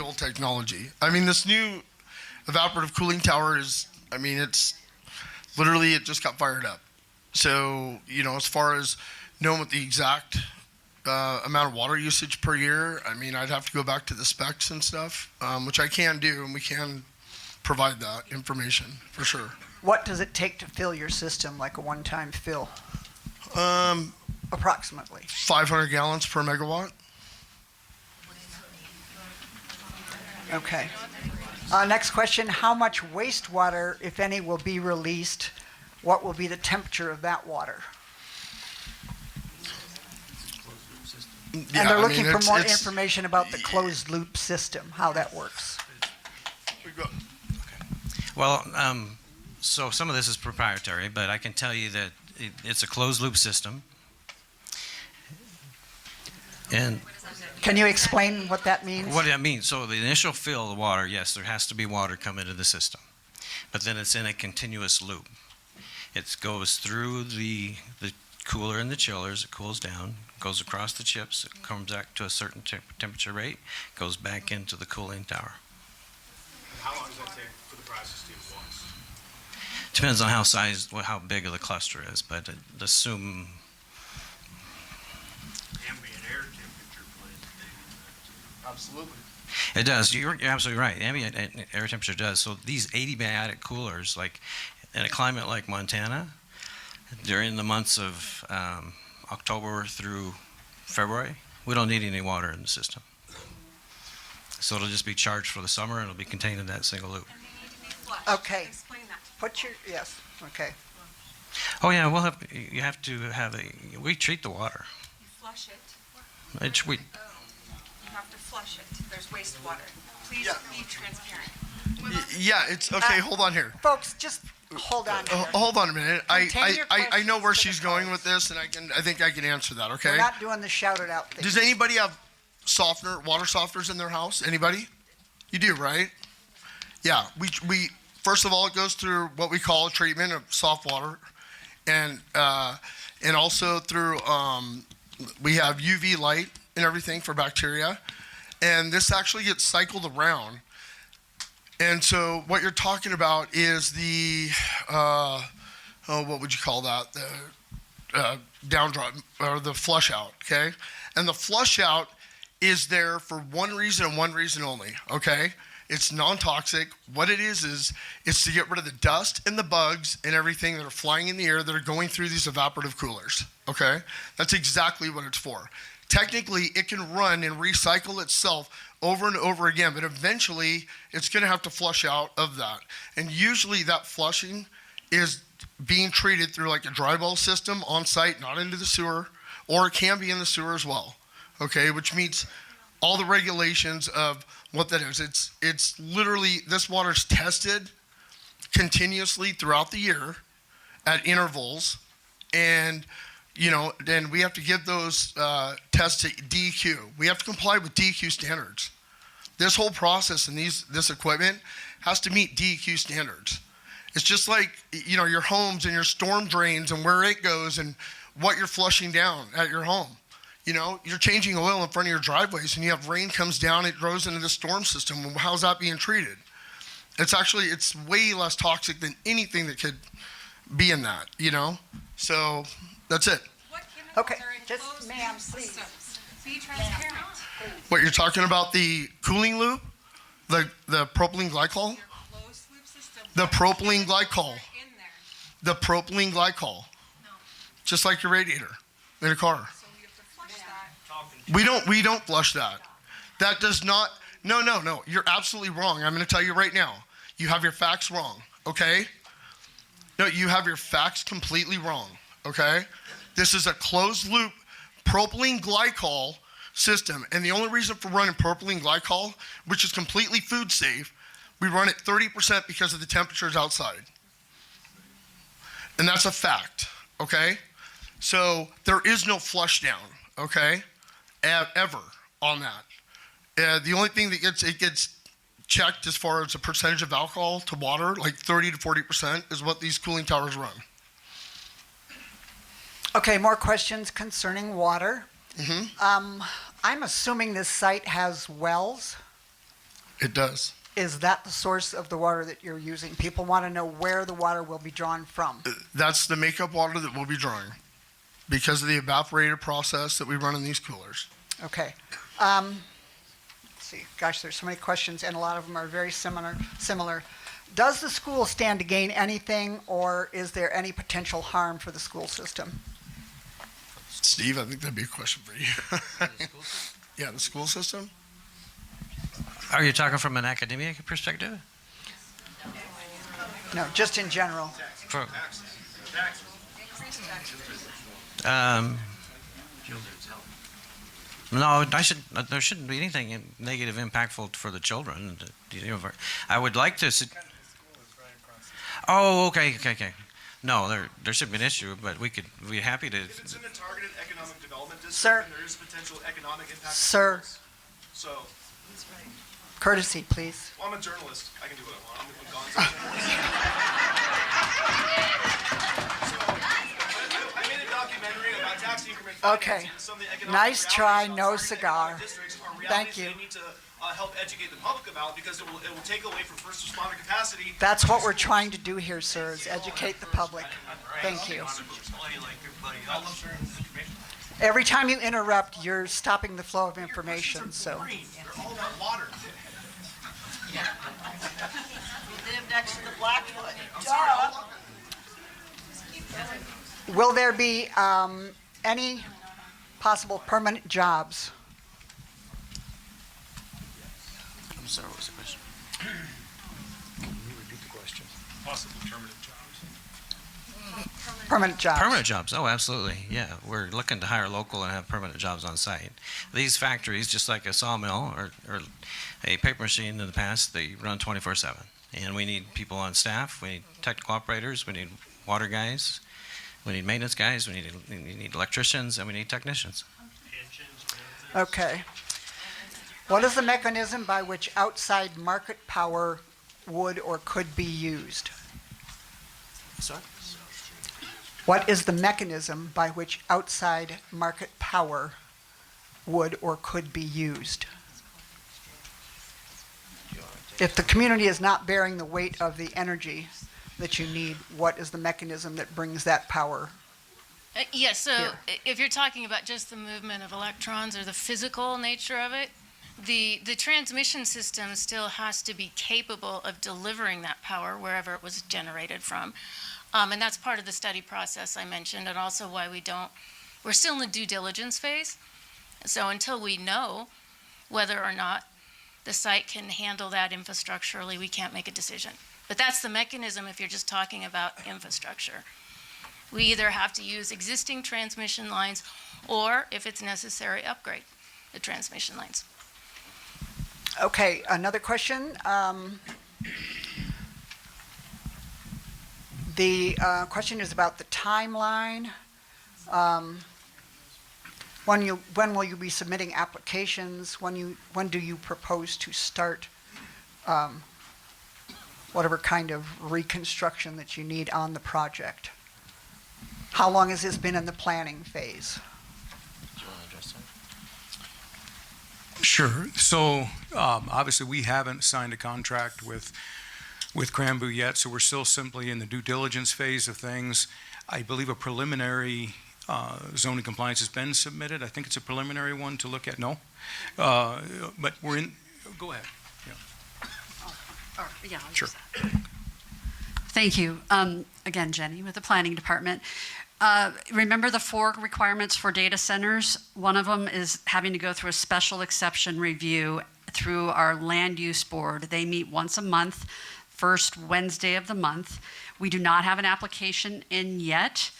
old technology. I mean, this new evaporative cooling tower is, I mean, it's literally, it just got fired up. So, you know, as far as knowing what the exact amount of water usage per year, I mean, I'd have to go back to the specs and stuff, which I can do, and we can provide that information for sure. What does it take to fill your system, like a one-time fill, approximately? 500 gallons per megawatt. Okay. Next question, how much wastewater, if any, will be released? What will be the temperature of that water? And they're looking for more information about the closed loop system, how that works. Well, so some of this is proprietary, but I can tell you that it's a closed loop system. And Can you explain what that means? what I mean, so the initial fill of the water, yes, there has to be water come into the system, but then it's in a continuous loop. It goes through the cooler and the chillers, it cools down, goes across the chips, it comes back to a certain temperature rate, goes back into the cooling tower. How long does that take for the process to once? Depends on how big of the cluster is, but I'd assume Ambient air temperature plays a big impact. Absolutely. it does. You're absolutely right. Ambient air temperature does. So these adiabatic coolers, like in a climate like Montana, during the months of October through February, we don't need any water in the system. So it'll just be charged for the summer, and it'll be contained in that single loop. And they need to be flushed. Okay. Explain that. Put your, yes, okay. Oh yeah, you have to have we treat the water. You flush it. We, You have to flush it. There's wastewater. Please Yeah. be transparent. Yeah, it's okay. Hold on here. Folks, just hold on here. Hold on a minute. Contain your I know where questions to she's the going cards. with this, and I think I can answer that. We're Okay. not doing the shout it out thing. Does anybody have water softeners in their house? Anybody? You do, right? Yeah. We first of all, it goes through what we call a treatment of soft water, and also through we have UV light and everything for bacteria, and this actually gets cycled around. And so what you're talking about is the what would you call that? The down drop or the flush out. Okay, and the flush out is there for one reason and one reason only. Okay. It's non-toxic. What it is it's to get rid of the dust and the bugs and everything that are flying in the air that are going through these evaporative coolers. Okay? That's exactly what it's for. Technically, it can run and recycle itself over and over again, but eventually it's going to have to flush out of that. And usually that flushing is being treated through like a dry well system on site, not into the sewer, or it can be in the sewer as well. Okay? Which meets all the regulations of what that is. It's literally, this water's tested continuously throughout the year at intervals, and then we have to give those tests to DEQ. We have to comply with DEQ standards. This whole process and this equipment has to meet DEQ standards. It's just like your homes and your storm drains and where it goes and what you're flushing down at your home. You're changing oil in front of your driveways and you have rain comes down, it goes into the storm system. How's that being treated? It's way less toxic than anything that could be in that, So that's it. What chemicals Okay, are in just, closed ma'am, loop please. systems? Be transparent. What you're talking about, the cooling loop, the propylene glycol, Your closed loop system. The what propylene chemicals glycol. are in there? the propylene glycol, just like your radiator in a car. So we have to flush that. We don't flush that. That does not. No. You're absolutely wrong. I'm going to tell you right now. You have your facts wrong. Okay? No, you have your facts completely wrong. Okay? This is a closed loop propylene glycol system, and the only reason for running propylene glycol, which is completely food safe, we run it 30% because of the temperatures outside. And that's a fact. Okay? So there is no flush down. Okay? Ever on that. The only thing that gets checked as far as the percentage of alcohol to water, like 30 to 40%, is what these cooling towers run. Okay, more questions concerning water. Mm-hmm. I'm assuming this site has wells. It does. Is that the source of the water that you're using? People want to know where the water will be drawn from. That's the makeup water that we'll be drawing because of the evaporator process that we run in these coolers. Okay. Let's see. Gosh, there's so many questions, and a lot of them are very similar. Does the school stand to gain anything, or is there any potential harm for the school system? Steve, I think that'd be a question for you. Yeah, the school system? Are you talking from an academic perspective? No, just in general. For, no, there shouldn't be anything negative impactful for the children. I would like to. Oh, okay. No, there should be an issue, but we're happy to. If it's in a targeted economic development district, Sir. and there is potential economic impact. Sir, So, courtesy, please. well, I'm a journalist. I can do what I want. I'm a gonzo journalist. So, I made a documentary about tax increment financing. Okay. and some of the economic Nice try, realities no of targeted cigar. economic districts are Thank realities you. They need to help educate the public about, because it will take away from first responder capacity. That's what we're trying to do here, sir, is educate the public. Thank you. Every time you interrupt, you're stopping the flow of information, so. They're all about water. Live next to the Blackfoot. Will there be any possible permanent jobs? I'm sorry, what was the question? Can you repeat the question? Possible permanent jobs. Permanent jobs. Permanent jobs. Oh, absolutely. Yeah, we're looking to hire local and have permanent jobs on site. These factories, just like a sawmill or a paper machine in the past, they run 24/7. And we need people on staff. We need technical operators. We need water guys. We need maintenance guys. We need electricians, and we need technicians. Okay. What is the mechanism by which outside market power would or could be used? Sorry? What is the mechanism by which outside market power would or could be used? If the community is not bearing the weight of the energy that you need, what is the mechanism that brings that power? Yes, so Here. if you're talking about just the movement of electrons or the physical nature of it, the transmission system still has to be capable of delivering that power wherever it was generated from. And that's part of the study process I mentioned, and also why we're still in the due diligence phase. So until we know whether or not the site can handle that infrastructurally, we can't make a decision. But that's the mechanism if you're just talking about infrastructure. We either have to use existing transmission lines, or if it's necessary, upgrade the transmission lines. Okay, another question. The question is about the timeline. When will you be submitting applications? When do you propose to start whatever kind of reconstruction that you need on the project? How long has this been in the planning phase? Do you want to address that? Sure. So obviously we haven't signed a contract with Cranboo yet, so we're still simply in the due diligence phase of things. I believe a preliminary zoning compliance has been submitted. I think it's a preliminary one to look at. No? But we're in. Go ahead. Yeah, Sure. Thank you. Again, Jenny with the Planning Department. Remember the 4 requirements for data centers? One of them is having to go through a special exception review through our land use board. They meet once a month, first Wednesday of the month. We do not have an application in yet.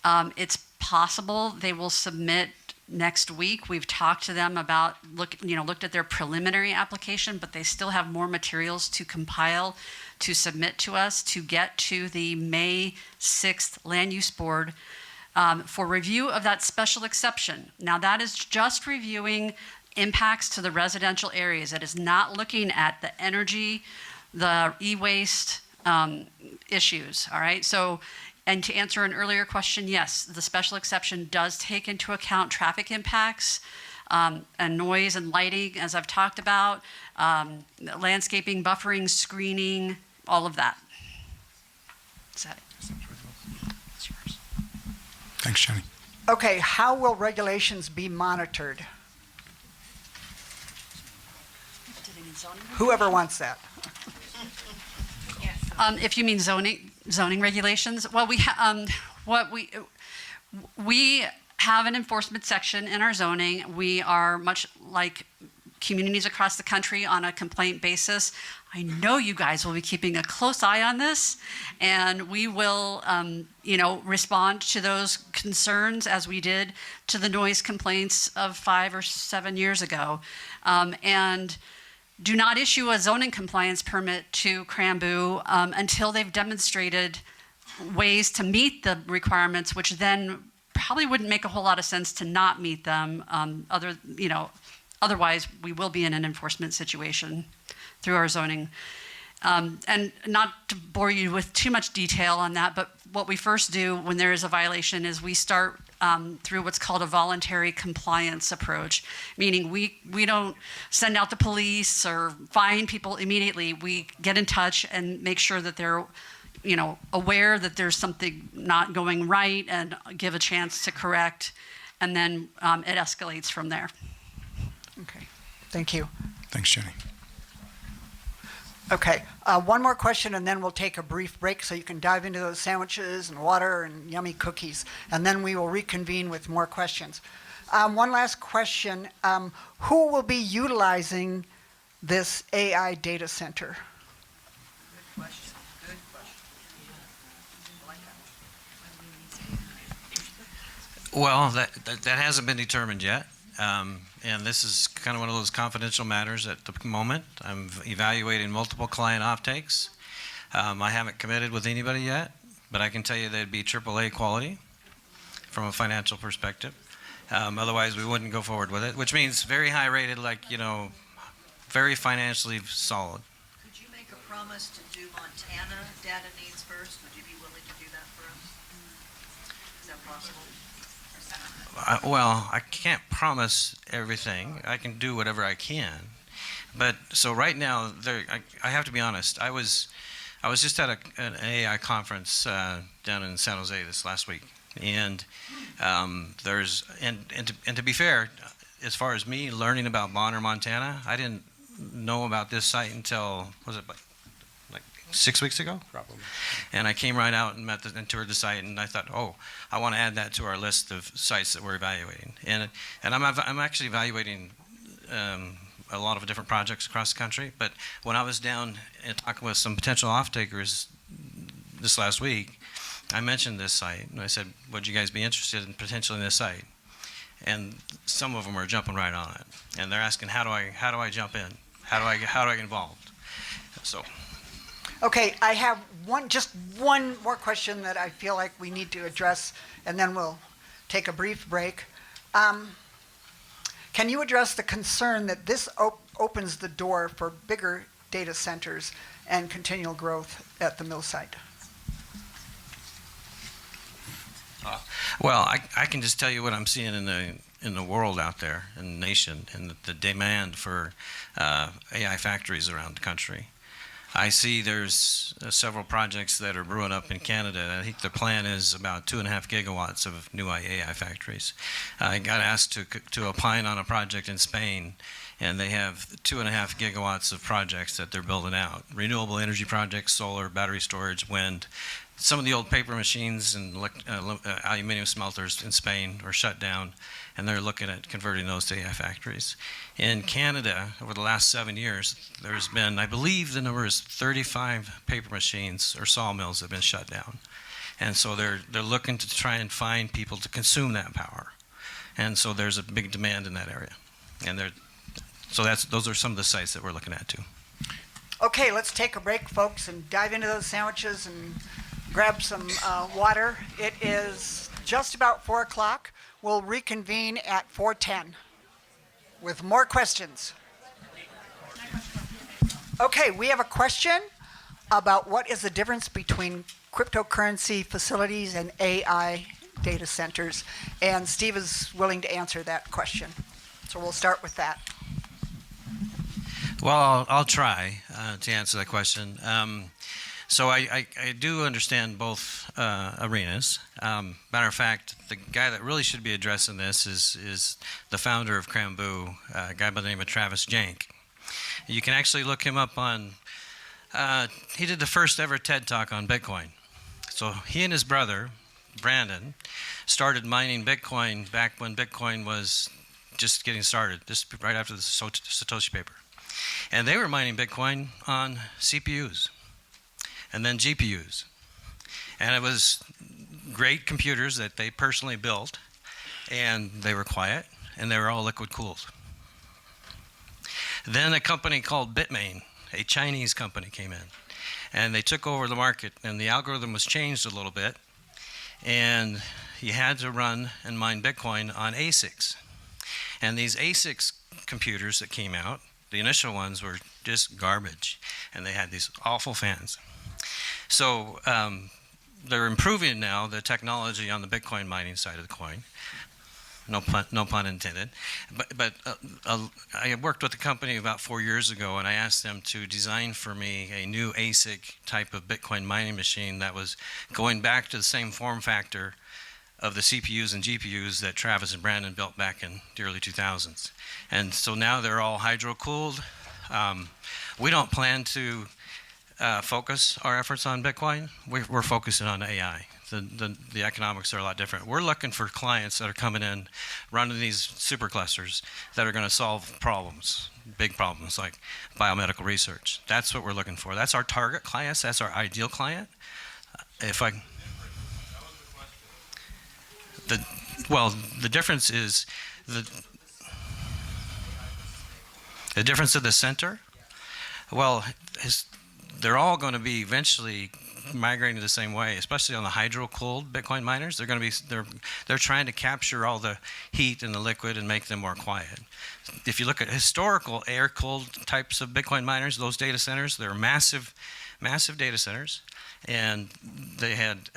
It's possible they will submit next week. We've talked to them about looked at their preliminary application, but they still have more materials to compile to submit to us to get to the May 6th Land Use Board for review of that special exception. Now that is just reviewing impacts to the residential areas. It is not looking at the energy, the e-waste issues, all right? So, and to answer an earlier question, yes, the special exception does take into account traffic impacts and noise and lighting, as I've talked about, landscaping, buffering, screening, all of that. Is that it? It's yours. Thanks, Jenny. Okay, how will regulations be monitored? Whoever wants that. If you mean zoning regulations, well, we have an enforcement section in our zoning. We are much like communities across the country on a complaint basis. I know you guys will be keeping a close eye on this, and we will, respond to those concerns as we did to the noise complaints of 5 or 7 years ago, and do not issue a zoning compliance permit to Cranboo until they've demonstrated ways to meet the requirements, which then probably wouldn't make a whole lot of sense to not meet them. Otherwise, we will be in an enforcement situation through our zoning. And not to bore you with too much detail on that, but what we first do when there is a violation is we start through what's called a voluntary compliance approach, meaning we don't send out the police or fine people immediately. We get in touch and make sure that they're aware that there's something not going right and give a chance to correct, and then it escalates from there. Okay, thank you. Thanks, Jenny. Okay, one more question, and then we'll take a brief break so you can dive into those sandwiches and water and yummy cookies, and then we will reconvene with more questions. One last question. Who will be utilizing this AI data center? Good question. Good question. I like that. Well, that hasn't been determined yet. And this is kind of one of those confidential matters at the moment. I'm evaluating multiple client offtakes. I haven't committed with anybody yet, but I can tell you they'd be AAA quality from a financial perspective. Otherwise, we wouldn't go forward with it, which means very high rated, very financially solid. Could you make a promise to do Montana data needs first? Would you be willing to do that for us? Is that possible? Well, I can't promise everything. I can do whatever I can. But so right now, I have to be honest. I was just at an AI conference down in San Jose this last week, and to be fair, as far as me learning about Bonner, Montana, I didn't know about this site until like 6 weeks ago? Probably. And I came right out and toured the site, and I thought, I want to add that to our list of sites that we're evaluating. And I'm actually evaluating a lot of different projects across the country. But when I was down and talking with some potential off-takers this last week, I mentioned this site, and I said, would you guys be interested in potentially in this site? And some of them are jumping right on it, and they're asking, how do I jump in? How do I get involved? So. Okay, I have just one more question that I feel like we need to address, and then we'll take a brief break. Can you address the concern that this opens the door for bigger data centers and continual growth at the mill site? Well, I can just tell you what I'm seeing in the world out there, in the nation, and the demand for AI factories around the country. I see there's several projects that are brewing up in Canada. I think the plan is about 2.5 gigawatts of new AI factories. I got asked to opine on a project in Spain, and they have 2.5 gigawatts of projects that they're building out. Renewable energy projects, solar, battery storage, wind. Some of the old paper machines and aluminum smelters in Spain are shut down, and they're looking at converting those to AI factories. In Canada, over the last 7 years, there's been, I believe the number is 35 paper machines or sawmills that have been shut down. And so they're looking to try and find people to consume that power. And so there's a big demand in that area. And those are some of the sites that we're looking at too. Okay, let's take a break, folks, and dive into those sandwiches and grab some water. It is just about 4 o'clock. We'll reconvene at 4:10 with more questions. Okay, we have a question about what is the difference between cryptocurrency facilities and AI data centers, and Steve is willing to answer that question. So we'll start with that. Well, I'll try to answer that question. So I do understand both arenas. Matter of fact, the guy that really should be addressing this is the founder of Crambu, a guy by the name of Travis Jank. You can actually look him up on, he did the first ever TED Talk on Bitcoin. So he and his brother, Brandon, started mining Bitcoin back when Bitcoin was just getting started, just right after the Satoshi paper. And they were mining Bitcoin on CPUs and then GPUs. And it was great computers that they personally built, and they were quiet, and they were all liquid cooled. Then a company called Bitmain, a Chinese company, came in, and they took over the market, and the algorithm was changed a little bit, and you had to run and mine Bitcoin on ASICs. And these ASICs computers that came out, the initial ones were just garbage, and they had these awful fans. So they're improving now the technology on the Bitcoin mining side of the coin. No pun intended. But I worked with a company about 4 years ago, and I asked them to design for me a new ASIC type of Bitcoin mining machine that was going back to the same form factor of the CPUs and GPUs that Travis and Brandon built back in the early 2000s. And so now they're all hydro-cooled. We don't plan to focus our efforts on Bitcoin. We're focusing on AI. The economics are a lot different. We're looking for clients that are coming in, running these superclusters that are going to solve problems, big problems like biomedical research. That's what we're looking for. That's our target clients. That's our ideal client. The difference is the difference of the center. Well, they're all going to be eventually migrating the same way, especially on the hydro-cooled Bitcoin miners. They're trying to capture all the heat in the liquid and make them more quiet. If you look at historical air-cooled types of Bitcoin miners, those data centers, they're massive data centers, and they had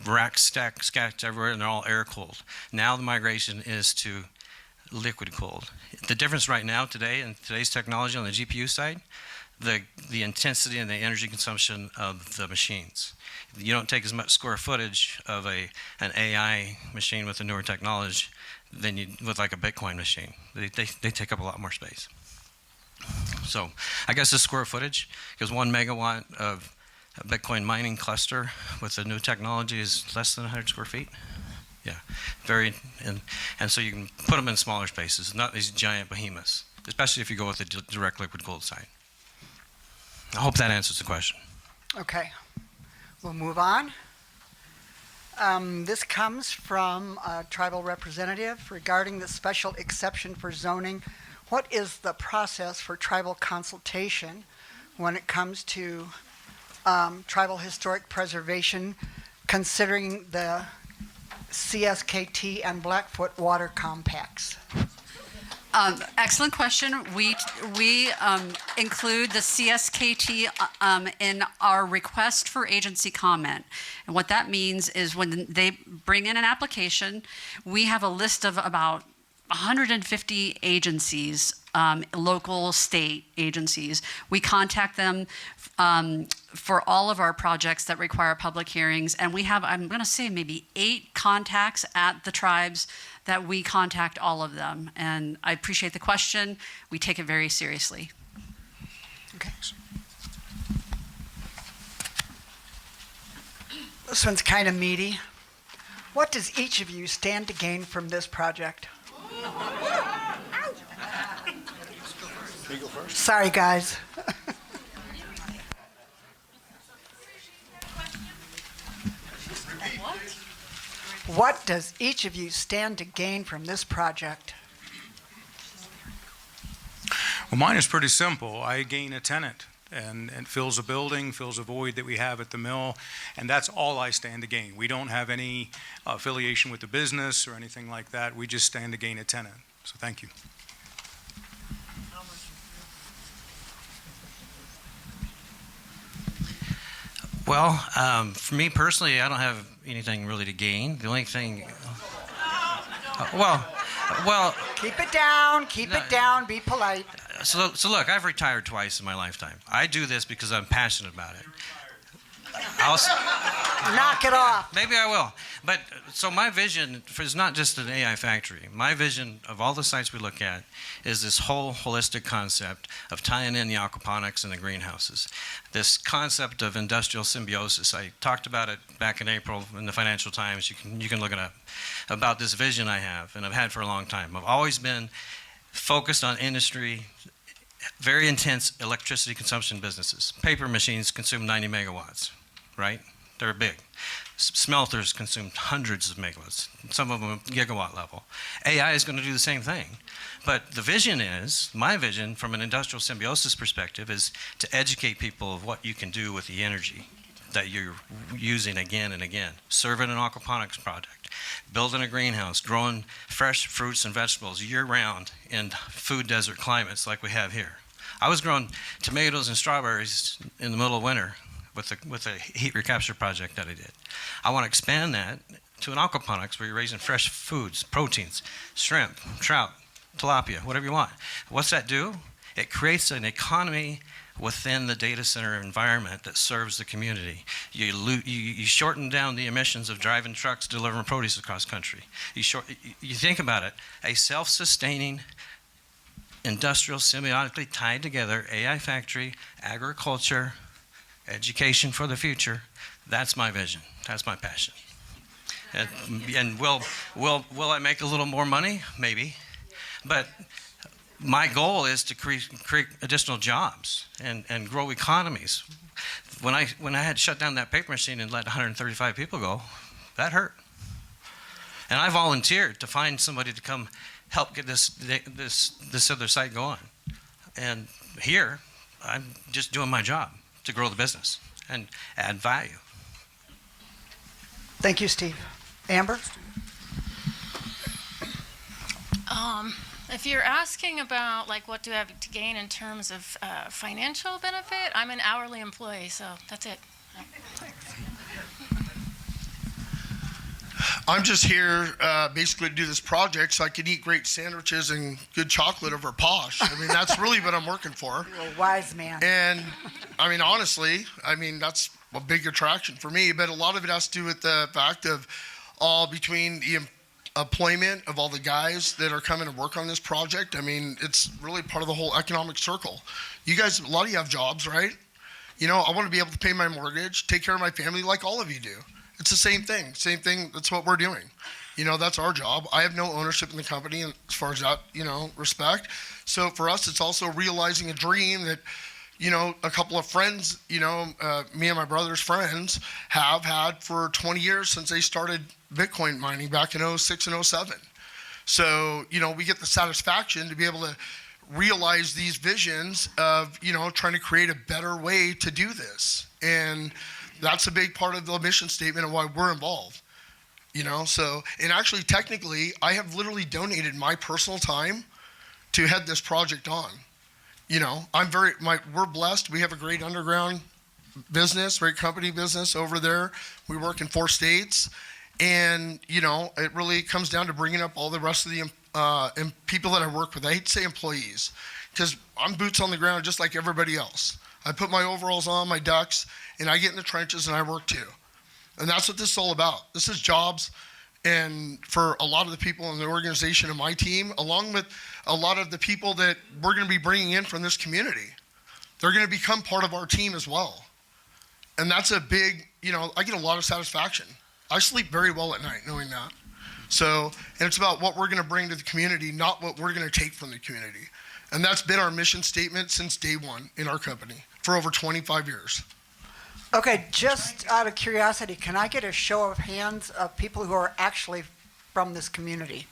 racks stacked everywhere, and they're all air-cooled. Now the migration is to liquid-cooled. The difference right now today in today's technology on the GPU side, the intensity and the energy consumption of the machines. You don't take as much square footage of an AI machine with a newer technology than you with like a Bitcoin machine. They take up a lot more space. So I guess the square footage, because 1 megawatt of a Bitcoin mining cluster with the new technology is less than 100 square feet. Yeah, and so you can put them in smaller spaces, not these giant behemoths, especially if you go with the direct liquid cooled side. I hope that answers the question. Okay, we'll move on. This comes from a tribal representative regarding the special exception for zoning. What is the process for tribal consultation when it comes to tribal historic preservation, considering the CSKT and Blackfoot water compacts? Excellent question. We include the CSKT in our request for agency comment. And what that means is when they bring in an application, we have a list of about 150 agencies, local, state agencies. We contact them for all of our projects that require public hearings. And we have, I'm going to say, maybe 8 contacts at the tribes that we contact all of them. And I appreciate the question. We take it very seriously. Okay. This one's kind of meaty. What does each of you stand to gain from this project? Sorry, guys. What does each of you stand to gain from this project? Well, mine is pretty simple. I gain a tenant, and it fills a building, fills a void that we have at the mill, and that's all I stand to gain. We don't have any affiliation with the business or anything like that. We just stand to gain a tenant. So thank you. Well, for me personally, I don't have anything really to gain. The only thing, well, Keep it down, keep it down, be polite. so look, I've retired twice in my lifetime. I do this because I'm passionate about it. Knock it off. Maybe I will. But so my vision is not just an AI factory. My vision of all the sites we look at is this whole holistic concept of tying in the aquaponics and the greenhouses. This concept of industrial symbiosis. I talked about it back in April in the Financial Times. You can look it up about this vision I have and I've had for a long time. I've always been focused on industry, very intense electricity consumption businesses. Paper machines consume 90 megawatts. Right? They're big. Smelters consume hundreds of megawatts, some of them gigawatt level. AI is going to do the same thing. But the vision is, my vision from an industrial symbiosis perspective is to educate people of what you can do with the energy that you're using again and again. Serving an aquaponics project, building a greenhouse, growing fresh fruits and vegetables year-round in food desert climates like we have here. I was growing tomatoes and strawberries in the middle of winter with a heat recapture project that I did. I want to expand that to an aquaponics where you're raising fresh foods, proteins, shrimp, trout, tilapia, whatever you want. What's that do? It creates an economy within the data center environment that serves the community. You shorten down the emissions of driving trucks delivering produce across country. You think about it, a self-sustaining, industrial, symbiotically tied together AI factory, agriculture, education for the future. That's my vision. That's my passion. And will I make a little more money? Maybe. But my goal is to create additional jobs and grow economies. When I had to shut down that paper machine and let 135 people go, that hurt. And I volunteered to find somebody to come help get this other site going. And here, I'm just doing my job to grow the business and add value. Thank you, Steve. Amber? If you're asking about like what do I have to gain in terms of financial benefit, I'm an hourly employee, so that's it. I'm just here basically to do this project so I can eat great sandwiches and good chocolate over Posh. I mean, that's really what I'm working for. You're a wise man. And I mean, honestly, that's a big attraction for me, but a lot of it has to do with the fact of all between the employment of all the guys that are coming to work on this project. I mean, it's really part of the whole economic circle. You guys, a lot of you have jobs, right? You know, I want to be able to pay my mortgage, take care of my family like all of you do. It's the same thing. Same thing. That's what we're doing. You know, that's our job. I have no ownership in the company as far as that, respect. So for us, it's also realizing a dream that, a couple of friends, me and my brother's friends have had for 20 years since they started Bitcoin mining back in 06 and 07. So, we get the satisfaction to be able to realize these visions of, trying to create a better way to do this. And that's a big part of the mission statement and why we're involved, So, and actually, technically, I have literally donated my personal time to head this project on. We're blessed. We have a great underground business, great company business over there. We work in 4 states. And, it really comes down to bringing up all the rest of the people that I work with. I hate to say employees because I'm boots on the ground just like everybody else. I put my overalls on, my ducks, and I get in the trenches and I work too. And that's what this is all about. This is jobs. And for a lot of the people in the organization and my team, along with a lot of the people that we're going to be bringing in from this community, they're going to become part of our team as well. And that's a big, I get a lot of satisfaction. I sleep very well at night knowing that. So, and it's about what we're going to bring to the community, not what we're going to take from the community. And that's been our mission statement since day one in our company for over 25 years. Okay, just out of curiosity, can I get a show of hands of people who are actually from this community?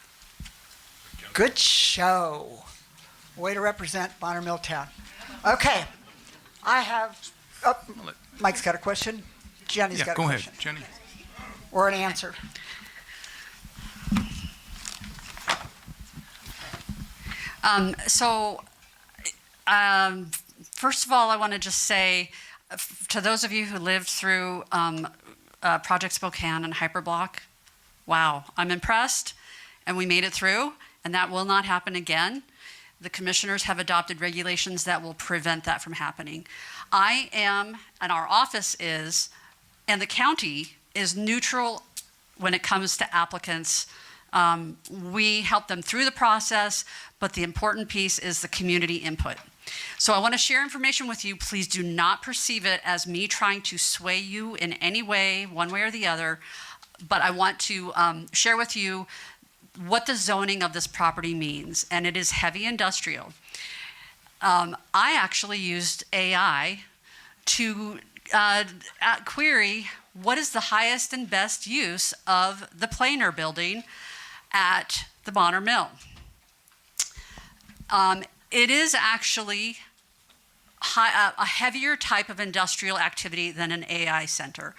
Good show. Way to represent Bonner Milltown. Okay, I have, Mike's got a question. Jenny's got a question. Go ahead, Jenny. Or an answer. First of all, I want to just say, to those of you who lived through Project Spokane and Hyperblock, wow, I'm impressed, and we made it through, and that will not happen again. The commissioners have adopted regulations that will prevent that from happening. I am, and our office is, and the county is neutral when it comes to applicants. We help them through the process, but the important piece is the community input. So I want to share information with you. Please do not perceive it as me trying to sway you in any way, one way or the other, but I want to share with you what the zoning of this property means, and it is heavy industrial. I actually used AI to query what is the highest and best use of the planer building at the Bonner Mill. It is actually a heavier type of industrial activity than an AI center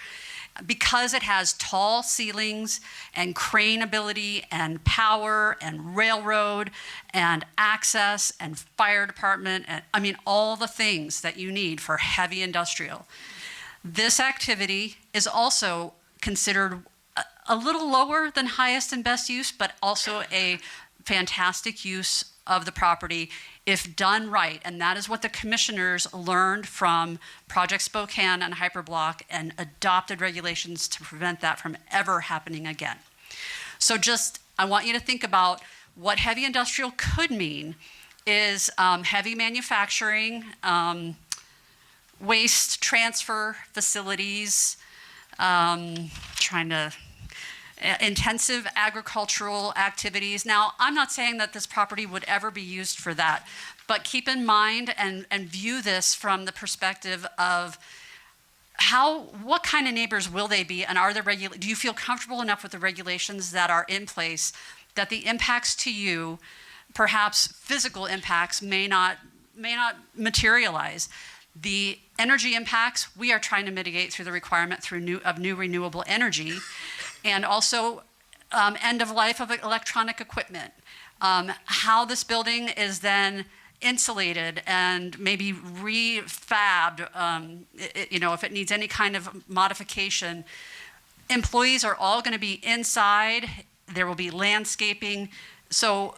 because it has tall ceilings and crane ability and power and railroad and access and fire department and all the things that you need for heavy industrial. This activity is also considered a little lower than highest and best use, but also a fantastic use of the property if done right. And that is what the commissioners learned from Project Spokane and Hyperblock and adopted regulations to prevent that from ever happening again. So I want you to think about what heavy industrial could mean is heavy manufacturing, waste transfer facilities, intensive agricultural activities. Now, I'm not saying that this property would ever be used for that, but keep in mind and view this from the perspective of what kind of neighbors will they be, and do you feel comfortable enough with the regulations that are in place that the impacts to you, perhaps physical impacts, may not materialize? The energy impacts we are trying to mitigate through the requirement of new renewable energy, and also end of life of electronic equipment. How this building is then insulated and maybe refabbed, if it needs any kind of modification. Employees are all going to be inside. There will be landscaping. So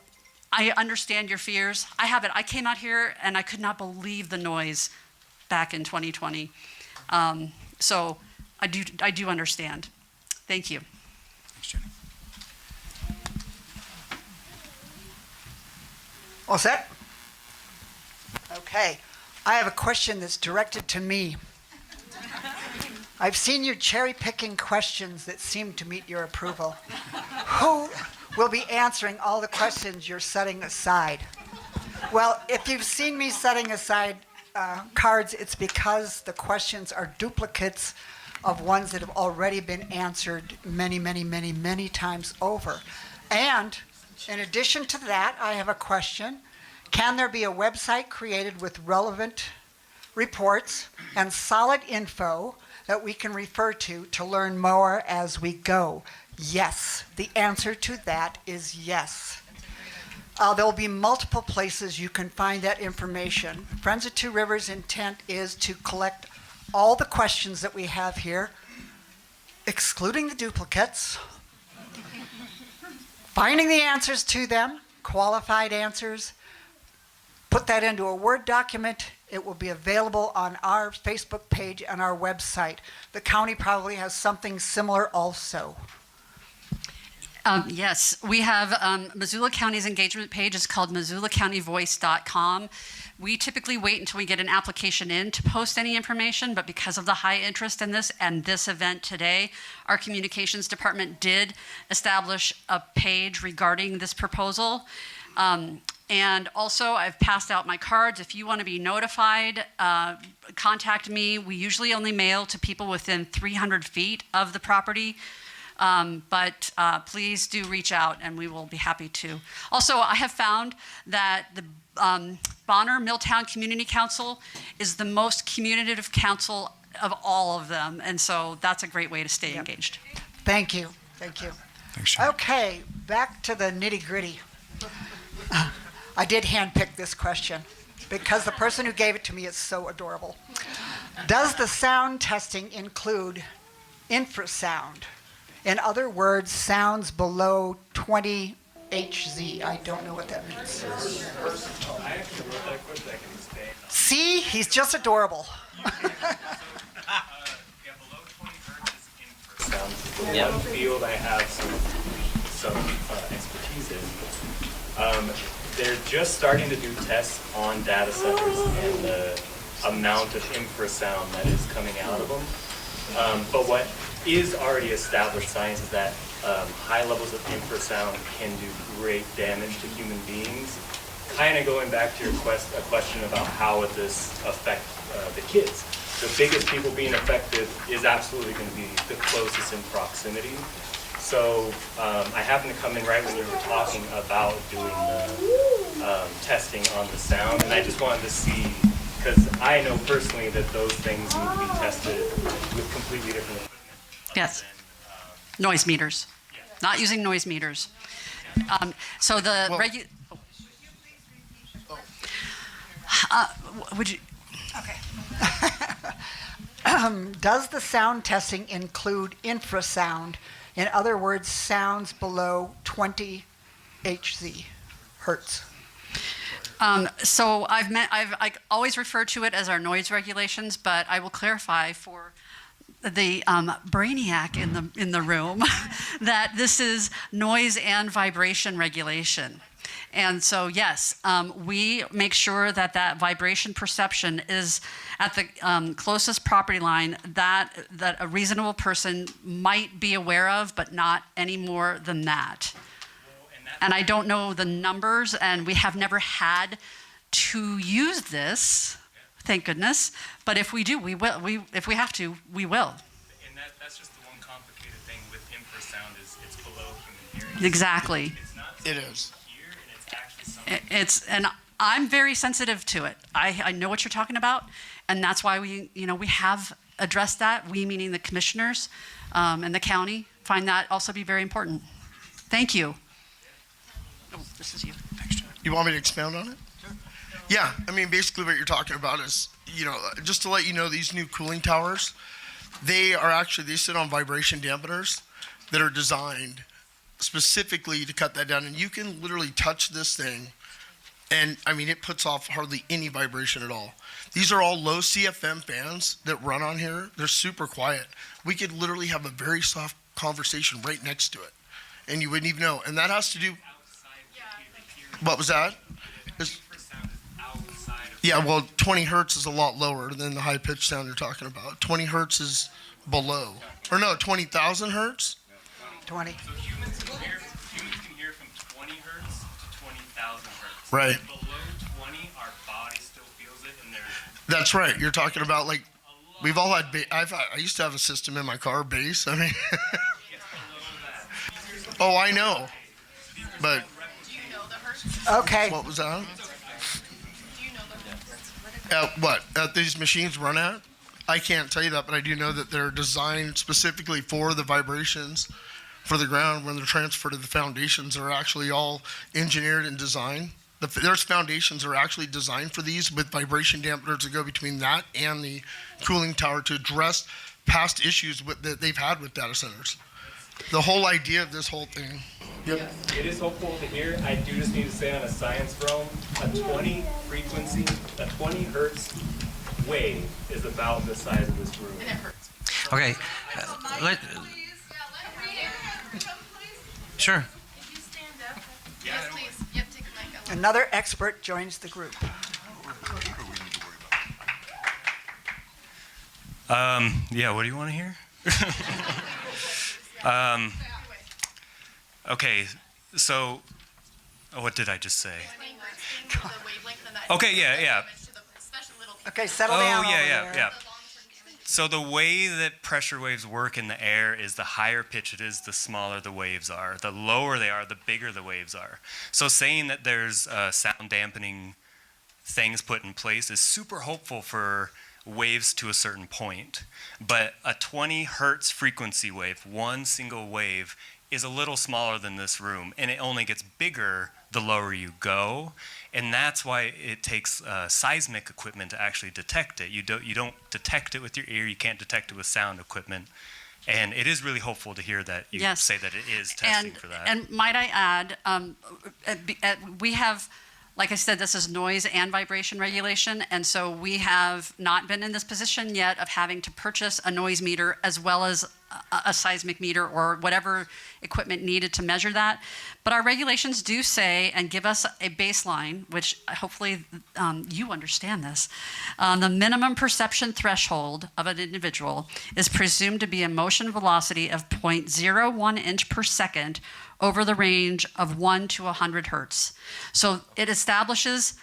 I understand your fears. I have it. I came out here and I could not believe the noise back in 2020. So I do understand. Thank you. Thanks, Jenny. All set? Okay. I have a question that's directed to me. I've seen you cherry-picking questions that seem to meet your approval. Who will be answering all the questions you're setting aside? Well, if you've seen me setting aside cards, it's because the questions are duplicates of ones that have already been answered many, many, many, many times over. And in addition to that, I have a question. Can there be a website created with relevant reports and solid info that we can refer to learn more as we go? Yes. The answer to that is yes. There will be multiple places you can find that information. Friends of Two Rivers' intent is to collect all the questions that we have here, excluding the duplicates, finding the answers to them, qualified answers, put that into a Word document. It will be available on our Facebook page and our website. The county probably has something similar also. Yes, we have Missoula County's engagement page is called MissoulaCountyVoice.com. We typically wait until we get an application in to post any information, but because of the high interest in this and this event today, our communications department did establish a page regarding this proposal. And also, I've passed out my cards. If you want to be notified, contact me. We usually only mail to people within 300 feet of the property. But please do reach out and we will be happy to. Also, I have found that the Bonner Milltown Community Council is the most communicative council of all of them. And so that's a great way to stay engaged. Thank you. Thank you. Thanks, Jenny. Okay, back to the nitty-gritty. I did handpick this question because the person who gave it to me is so adorable. Does the sound testing include infrasound? In other words, sounds below 20 Hz. I don't know what that means. See, he's just adorable. Yeah, below 20 hertz is infrasound. The one field I have some expertise in. They're just starting to do tests on data centers and the amount of infrasound that is coming out of them. But what is already established science is that high levels of infrasound can do great damage to human beings. Kind of going back to your question about how would this affect the kids. The biggest people being affected is absolutely going to be the closest in proximity. So I happened to come in right when you were talking about doing the testing on the sound, and I just wanted to see, because I know personally that those things need to be tested with completely different equipment. Yes. Noise meters. Not using noise meters. So the would you? Okay. Does the sound testing include infrasound? In other words, sounds below 20 Hz, hertz. So I always refer to it as our noise regulations, but I will clarify for the brainiac in the room that this is noise and vibration regulation. And so, yes, we make sure that that vibration perception is at the closest property line that a reasonable person might be aware of, but not any more than that. And I don't know the numbers, and we have never had to use this, thank goodness. But if we do, we will. If we have to, we will. And that's just the one complicated thing with infrasound is it's below human hearing. Exactly. It's not It is. here, and it's actually something. And I'm very sensitive to it. I know what you're talking about, and that's why we have addressed that. We, meaning the commissioners and the county, find that also be very important. Thank you. Oh, this is you. You want me to expound on it? Sure. Yeah, I mean, basically what you're talking about is, just to let you know, these new cooling towers, they sit on vibration dampeners that are designed specifically to cut that down. And you can literally touch this thing, and I mean, it puts off hardly any vibration at all. These are all low CFM fans that run on here. They're super quiet. We could literally have a very soft conversation right next to it, and you wouldn't even know. And that has to do. What was that? Yeah, well, 20 hertz is a lot lower than the high-pitched sound you're talking about. 20 hertz is below. Or no, 20,000 hertz? 20. So humans can hear from 20 hertz to 20,000 hertz. Right. Below 20, our body still feels it, and there's. That's right. You're talking about, like, we've all had, I used to have a system in my car, bass. I mean, oh, I know. But. Do you know the hertz? Okay. What was that? Do you know the hertz? What these machines run at? I can't tell you that, but I do know that they're designed specifically for the vibrations for the ground. When they're transferred to the foundations, are actually all engineered and designed. There's foundations that are actually designed for these with vibration dampeners that go between that and the cooling tower to address past issues that they've had with data centers. The whole idea of this whole thing. Yep. It is hopeful to hear. I do just need to say on a science realm, a 20 hertz wave is about the size of this room. And it hurts. Okay. Sure. Could you stand up? Yes, please. Yep, take a mic. Another expert joins the group. Yeah, what do you want to hear? Okay, so what did I just say? Okay, yeah. Okay, settle down. Oh, over yeah. there. So the way that pressure waves work in the air is the higher pitch it is, the smaller the waves are. The lower they are, the bigger the waves are. So saying that there's sound dampening things put in place is super hopeful for waves to a certain point. But a 20 hertz frequency wave, one single wave, is a little smaller than this room, and it only gets bigger the lower you go, and that's why it takes seismic equipment to actually detect it. You don't detect it with your ear. You can't detect it with sound equipment, and it is really hopeful to hear that you say that it is testing for that. And might I add, we have, like I said, this is noise and vibration regulation, and so we have not been in this position yet of having to purchase a noise meter as well as a seismic meter or whatever equipment needed to measure that. But our regulations do say and give us a baseline, which hopefully you understand this. The minimum perception threshold of an individual is presumed to be a motion velocity of 0.01 inch per second over the range of 1 to 100 hertz. So it establishes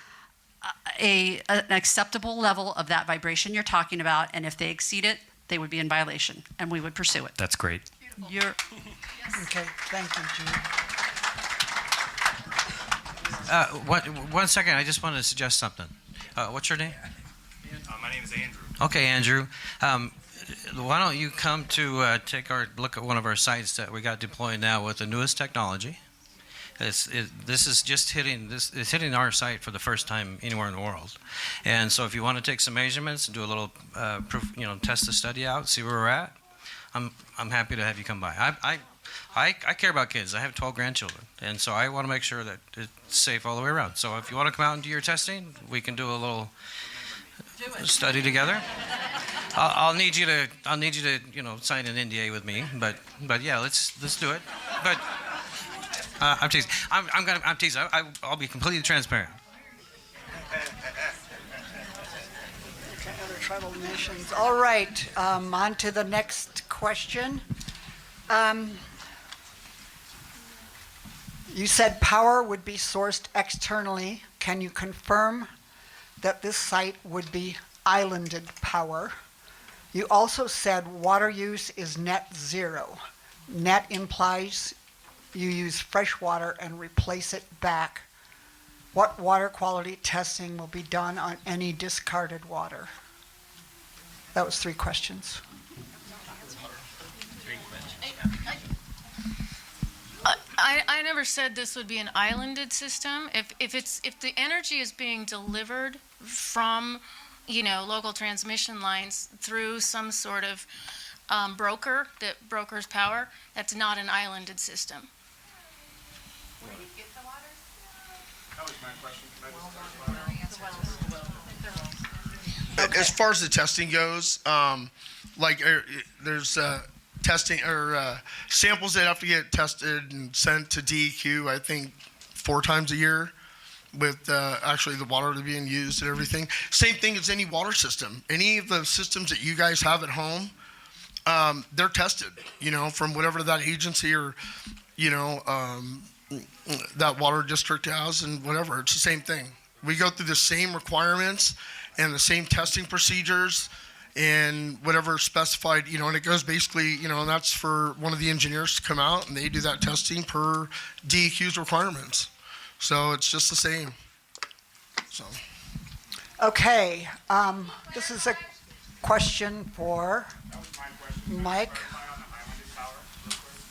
an acceptable level of that vibration you're talking about, and if they exceed it, they would be in violation, and we would pursue it. That's great. You're okay. Thank you, Gene. One second, I just wanted to suggest something. What's your name? My name is Andrew. Okay, Andrew. Why don't you come to take our look at one of our sites that we got deployed now with the newest technology, This is just hitting this. It's hitting our site for the first time anywhere in the world, and so if you want to take some measurements and do a little, test the study out, see where we're at, I'm happy to have you come by. I care about kids. I have 12 grandchildren, and so I want to make sure that it's safe all the way around. So if you want to come out and do your testing, we can do a little study together. I'll need you to sign an NDA with me, but yeah, let's do it. But I'm teasing. I'm teasing. I'll be completely transparent. Okay, other tribal nations. All right, on to the next question. You said power would be sourced externally. Can you confirm that this site would be islanded power? You also said water use is net zero. Net implies you use fresh water and replace it back. What water quality testing will be done on any discarded water? That was 3 questions. I never said this would be an islanded system. If the energy is being delivered from, local transmission lines through some sort of broker that brokers power, that's not an islanded system. Where do you get the water? That was my question. Can I just As far as the testing goes, there's testing or samples that have to get tested and sent to DEQ, I think 4 times a year, with actually the water being used and everything. Same thing as any water system. Any of the systems that you guys have at home, they're tested, from whatever that agency or, that water district has and whatever. It's the same thing. We go through the same requirements and the same testing procedures and whatever specified, and it goes basically, and that's for one of the engineers to come out and they do that testing per DEQ's requirements. So it's just the same. So. Okay, this is a question for Mike.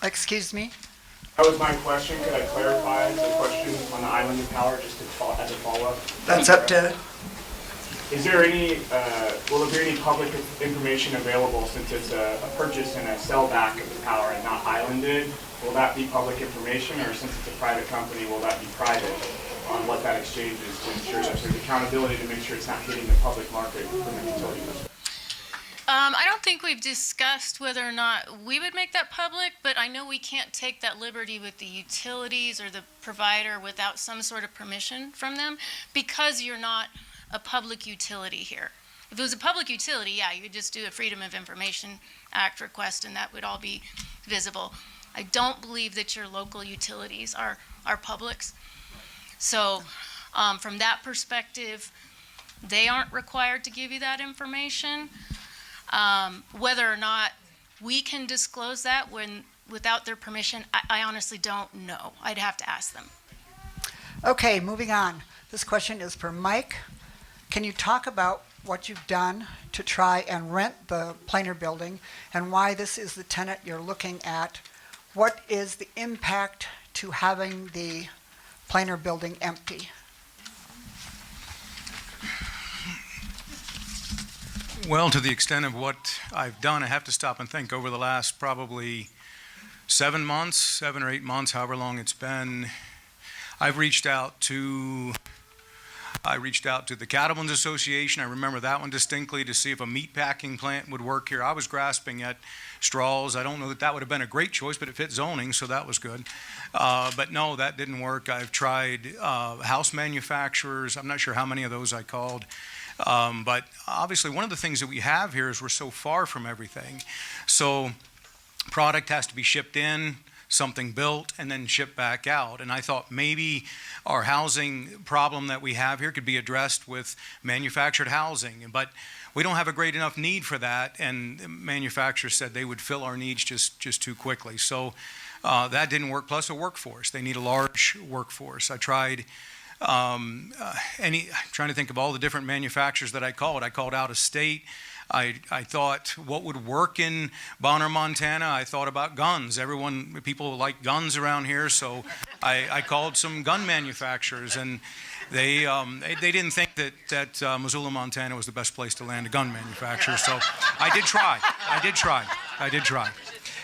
Excuse me? That was my question. Could I clarify the question on the islanded power just as a follow-up? That's up to... Is there any, will there be any public information available since it's a purchase and a sell back of the power and not islanded? Will that be public information, or since it's a private company, will that be private on what that exchange is to ensure that there's accountability to make sure it's not hitting the public market from the utility? I don't think we've discussed whether or not we would make that public, but I know we can't take that liberty with the utilities or the provider without some sort of permission from them, because you're not a public utility here. If it was a public utility, yeah, you could just do a Freedom of Information Act request and that would all be visible. I don't believe that your local utilities are publics. So from that perspective, they aren't required to give you that information. Whether or not we can disclose that without their permission, I honestly don't know. I'd have to ask them. Okay, moving on. This question is for Mike. Can you talk about what you've done to try and rent the Planer building and why this is the tenant you're looking at? What is the impact to having the Planer building empty? Well, to the extent of what I've done, I have to stop and think. Over the last probably 7 or 8 months, however long it's been, I've reached out to the Cattlemen's Association. I remember that one distinctly, to see if a meat packing plant would work here. I was grasping at straws. I don't know that would have been a great choice, but it fit zoning, so that was good. But no, that didn't work. I've tried house manufacturers. I'm not sure how many of those I called. But obviously, one of the things that we have here is we're so far from everything. So product has to be shipped in, something built, and then shipped back out. And I thought maybe our housing problem that we have here could be addressed with manufactured housing. But we don't have a great enough need for that, and manufacturers said they would fill our needs just too quickly. So that didn't work, plus a workforce. They need a large workforce. I tried trying to think of all the different manufacturers that I called. I called out of state. I thought what would work in Bonner, Montana. I thought about guns. People like guns around here, so I called some gun manufacturers, and they didn't think that Missoula, Montana was the best place to land a gun manufacturer. So I did try.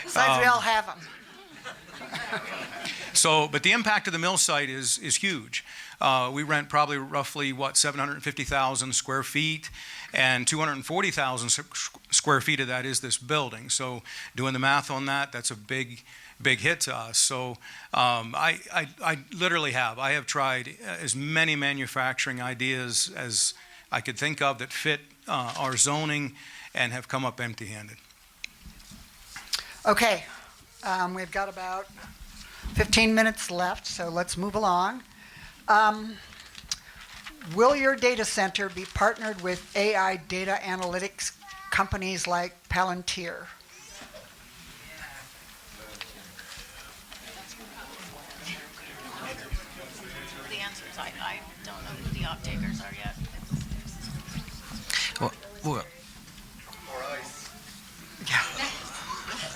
Besides, we all have them. But the impact of the mill site is huge. We rent probably roughly 750,000 square feet, and 240,000 square feet of that is this building. So doing the math on that, that's a big hit to us. So I literally have tried as many manufacturing ideas as I could think of that fit our zoning, and have come up empty-handed. Okay, we've got about 15 minutes left, so let's move along. Will your data center be partnered with AI data analytics companies like Palantir? The answer is I don't know who the off-takers are yet.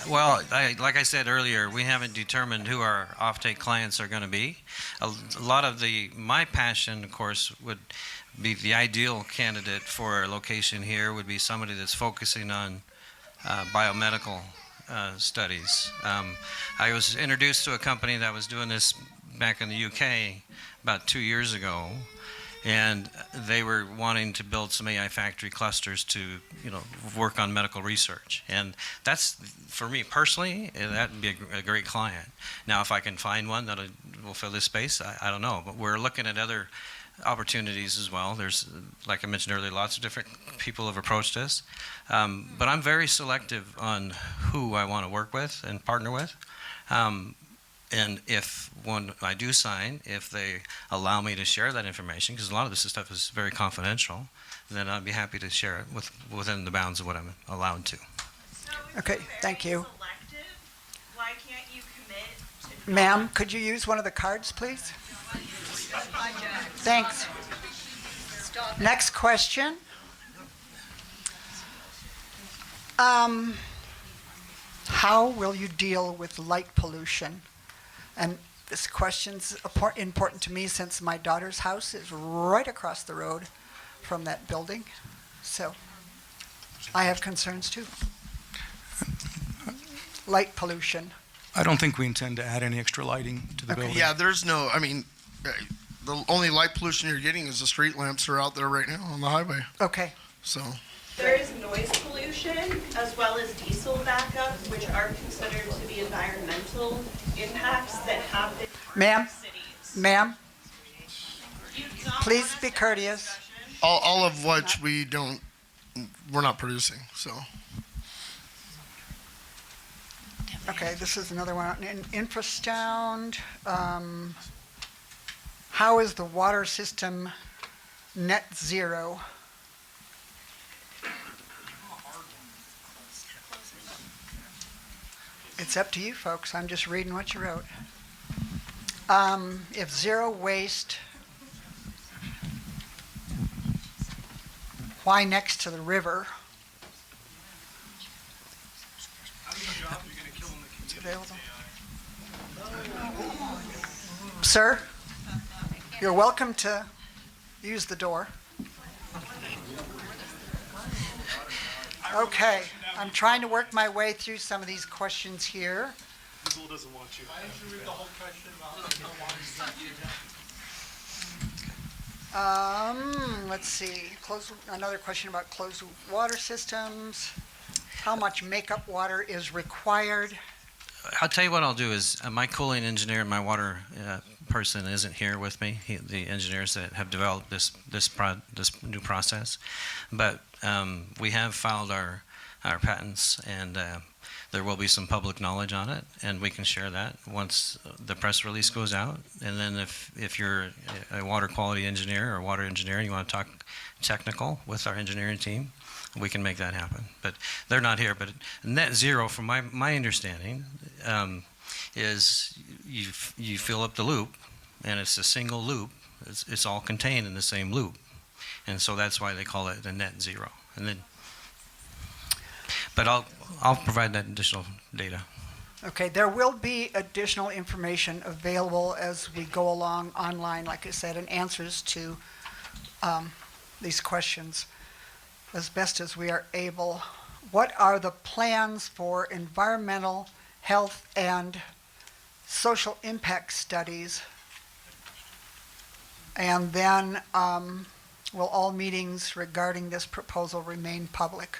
Well, like I said earlier, we haven't determined who our offtake clients are going to be. A lot of my passion, of course, would be the ideal candidate for a location here would be somebody that's focusing on biomedical studies. I was introduced to a company that was doing this back in the UK about 2 years ago, and they were wanting to build some AI factory clusters to, work on medical research. And that's, for me personally, that would be a great client. Now, if I can find one that will fill this space, I don't know. But we're looking at other opportunities as well. There's, like I mentioned earlier, lots of different people have approached us. But I'm very selective on who I want to work with and partner with. And when I do sign, if they allow me to share that information, because a lot of this stuff is very confidential, then I'd be happy to share it within the bounds of what I'm allowed to. Okay, thank you. Selective, why can't you commit to Ma'am, could you use one of the cards, please? Thanks. Next question. How will you deal with light pollution? And this question's important to me since my daughter's house is right across the road from that building. So I have concerns too. Light pollution. I don't think we intend to add any extra lighting to the building. Yeah, there's no, the only light pollution you're getting is the street lamps that are out there right now on the highway. Okay. So. There is noise pollution as well as diesel backup, which are considered to be environmental impacts that happen in cities. Ma'am, You don't please want us be to have courteous. discussion? All of which we're not producing, so. Okay, this is another one. In infrasound, how is the water system net zero? It's up to you folks. I'm just reading what you wrote. If zero waste, why next to the river? It's available. Sir, you're welcome to use the door. Okay, I'm trying to work my way through some of these questions here. Missoula doesn't want you. Why didn't you read the whole question about Let's see. Another question about closed water systems. How much makeup water is required? I'll tell you what I'll do is my cooling engineer and my water person isn't here with me. The engineers that have developed this new process, but we have filed our patents, and there will be some public knowledge on it, and we can share that once the press release goes out. And then if you're a water quality engineer or water engineer, and you want to talk technical with our engineering team, we can make that happen. But they're not here. But net zero, from my understanding, is you fill up the loop, and it's a single loop. It's all contained in the same loop, and so that's why they call it a net zero. And then But I'll provide that additional data. Okay, there will be additional information available as we go along online, like I said, and answers to these questions as best as we are able. What are the plans for environmental, health, and social impact studies? And then will all meetings regarding this proposal remain public?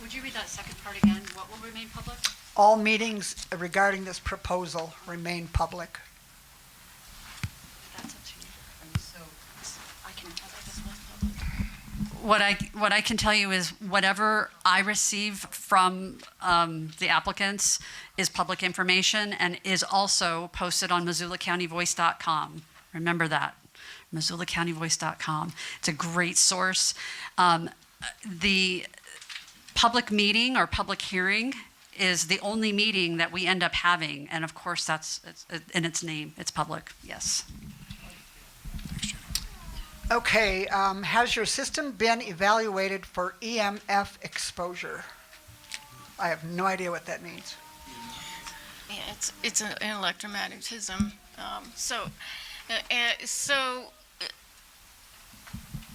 Would you read that second part again? What will remain public? All meetings regarding this proposal remain public. That's up to you. So I can. What I can tell you is whatever I receive from the applicants is public information and is also posted on MissoulaCountyVoice.com. Remember that, MissoulaCountyVoice.com. It's a great source. The public meeting or public hearing is the only meeting that we end up having, and of course that's in its name. It's public. Yes. Okay, has your system been evaluated for EMF exposure? I have no idea what that means. Yeah, it's an electromagnetism. So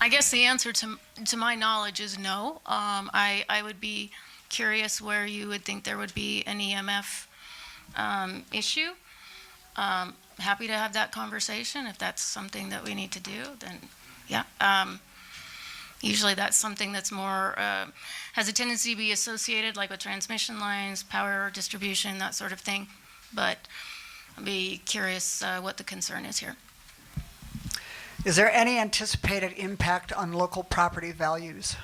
I guess the answer to my knowledge is no. I would be curious where you would think there would be an EMF issue. Happy to have that conversation. If that's something that we need to do, then yeah. Usually that's something that's more, has a tendency to be associated like with transmission lines, power distribution, that sort of thing. But I'd be curious what the concern is here. Is there any anticipated impact on local property values?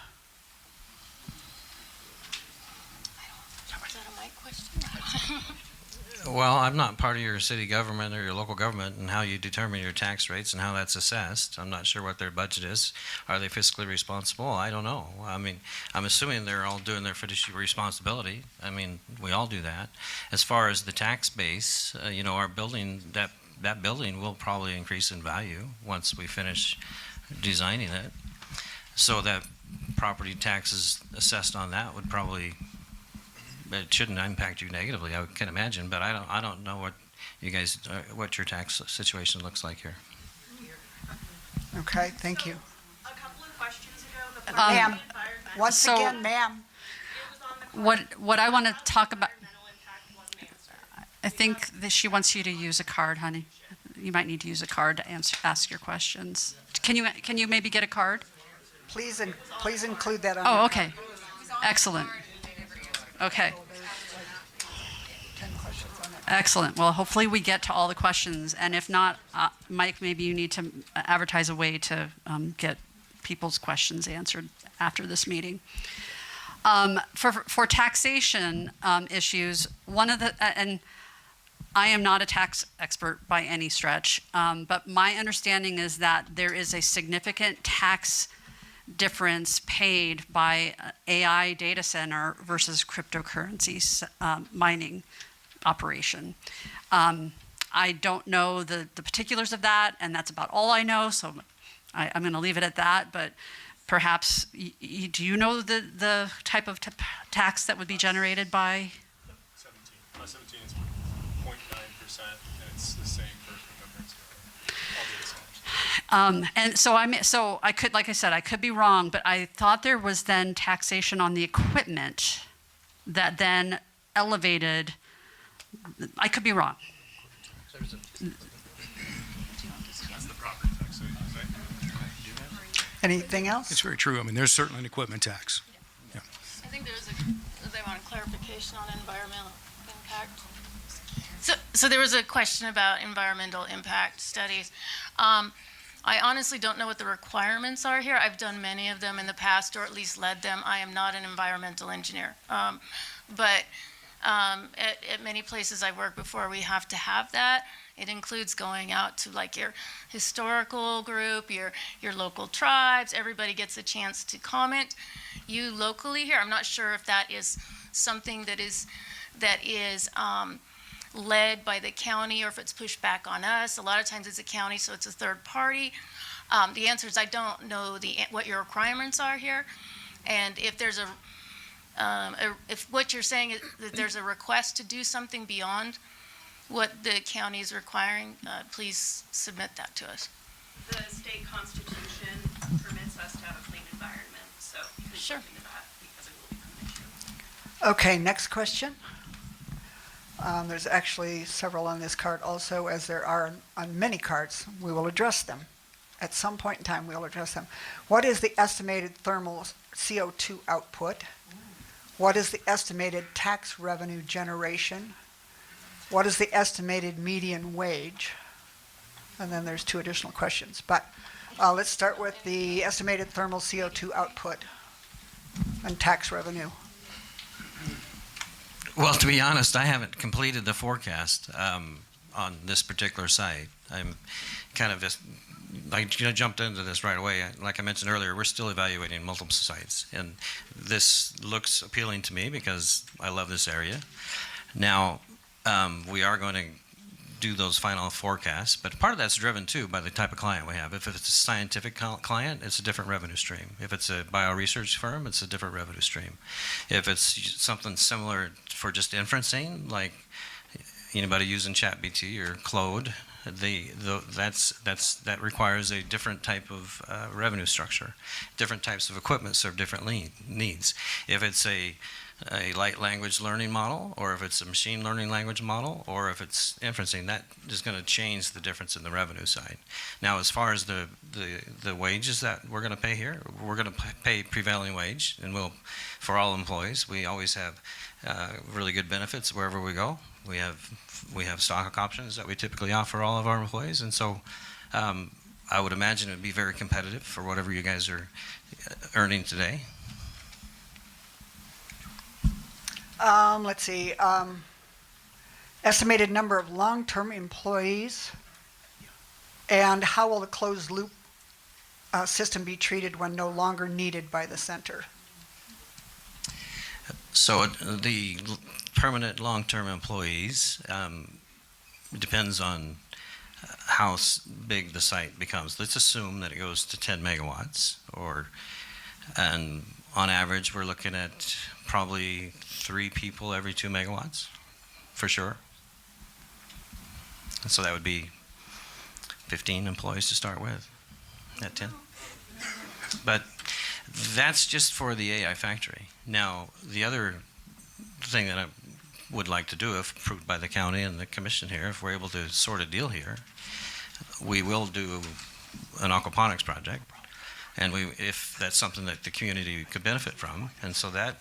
Is that a mic question? Well, I'm not part of your city government or your local government and how you determine your tax rates and how that's assessed. I'm not sure what their budget is. Are they fiscally responsible? I don't know. I mean, I'm assuming they're all doing their fiduciary responsibility. I mean, we all do that. As far as the tax base, our building, that building will probably increase in value once we finish designing it. So that property taxes assessed on that would probably, it shouldn't impact you negatively, I can imagine, but I don't know what you guys, what your tax situation looks like here. Okay, thank you. A couple of questions ago, the Ma'am, environmental once So- again, ma'am. What I want to talk about, impact wasn't answered. I think that she wants you to use a card, honey. You might need to use a card to ask your questions. Can you maybe get a card? Please include that on. Oh, your- okay. Excellent. Okay. 10 questions on it. Excellent. Well, hopefully we get to all the questions. And if not, Mike, maybe you need to advertise a way to get people's questions answered after this meeting. For taxation issues, one of the, and I am not a tax expert by any stretch, but my understanding is that there is a significant tax difference paid by AI data center versus cryptocurrency mining operation. I don't know the particulars of that, and that's about all I know, so I'm going to leave it at that, but perhaps, do you know the type of tax that would be generated by? 17 is 0.9%, and it's the same for cryptocurrency. All data centers. And so I could, like I said, I could be wrong, but I thought there was then taxation on the equipment that then elevated. I could be wrong. Anything else? It's very true. I mean, there's certainly an equipment tax. Yeah. I think they want a clarification on environmental impact. So there was a question about environmental impact studies. I honestly don't know what the requirements are here. I've done many of them in the past, or at least led them. I am not an environmental engineer. But at many places I worked before, we have to have that. It includes going out to like your historical group, your local tribes. Everybody gets a chance to comment. You locally here, I'm not sure if that is something that is led by the county or if it's pushed back on us. A lot of times it's a county, so it's a third party. The answer is I don't know what your requirements are here, and if there's if what you're saying is that there's a request to do something beyond what the county is requiring, please submit that to us. The state constitution permits us to have a clean environment, so you can Sure. look into that because it will become an issue. Okay, next question. There's actually several on this card also, as there are on many cards. We will address them. At some point in time, we'll address them. What is the estimated thermal CO2 output? What is the estimated tax revenue generation? What is the estimated median wage? And then there's 2 additional questions. But let's start with the estimated thermal CO2 output and tax revenue. Well, to be honest, I haven't completed the forecast on this particular site. I'm kind of just, I jumped into this right away. Like I mentioned earlier, we're still evaluating multiple sites, and this looks appealing to me because I love this area. Now, we are going to do those final forecasts, but part of that's driven too by the type of client we have. If it's a scientific client, it's a different revenue stream. If it's a bio-research firm, it's a different revenue stream. If it's something similar for just inferencing, like anybody using ChatGPT or Claude, that requires a different type of revenue structure. Different types of equipment serve different needs. If it's a light language learning model, or if it's a machine learning language model, or if it's inferencing, that is going to change the difference in the revenue side. Now, as far as the wages that we're going to pay here, we're going to pay prevailing wage, and for all employees. We always have really good benefits wherever we go. We have stock options that we typically offer all of our employees, and so I would imagine it would be very competitive for whatever you guys are earning today. Let's see. Estimated number of long-term employees, and how will the closed loop system be treated when no longer needed by the center? So the permanent long-term employees depends on how big the site becomes. Let's assume that it goes to 10 megawatts, and on average we're looking at probably 3 people every 2 megawatts, for sure. And so that would be 15 employees to start with at 10. But that's just for the AI factory. Now, the other thing that I would like to do, if approved by the county and the commission here, if we're able to sort a deal here, we will do an aquaponics project, and if that's something that the community could benefit from, and so that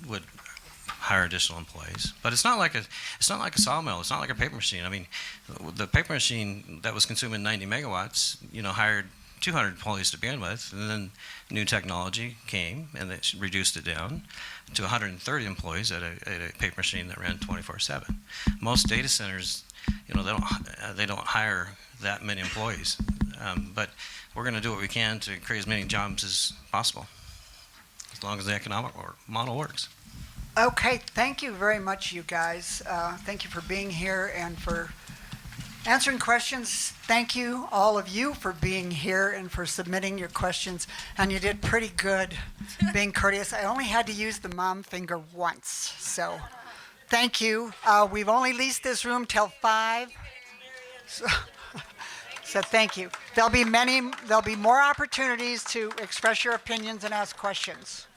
would hire additional employees. But it's not like a sawmill. It's not like a paper machine. I mean, the paper machine that was consuming 90 megawatts, hired 200 employees to begin with, and then new technology came and it reduced it down to 130 employees at a paper machine that ran 24/7. Most data centers, they don't hire that many employees, but we're going to do what we can to create as many jobs as possible, as long as the economic model works. Okay, thank you very much, you guys. Thank you for being here and for answering questions. Thank you, all of you, for being here and for submitting your questions. And you did pretty good being courteous. I only had to use the mom finger once, so thank you. We've only leased this room till 5. So thank you. There'll be more opportunities to express your opinions and ask questions.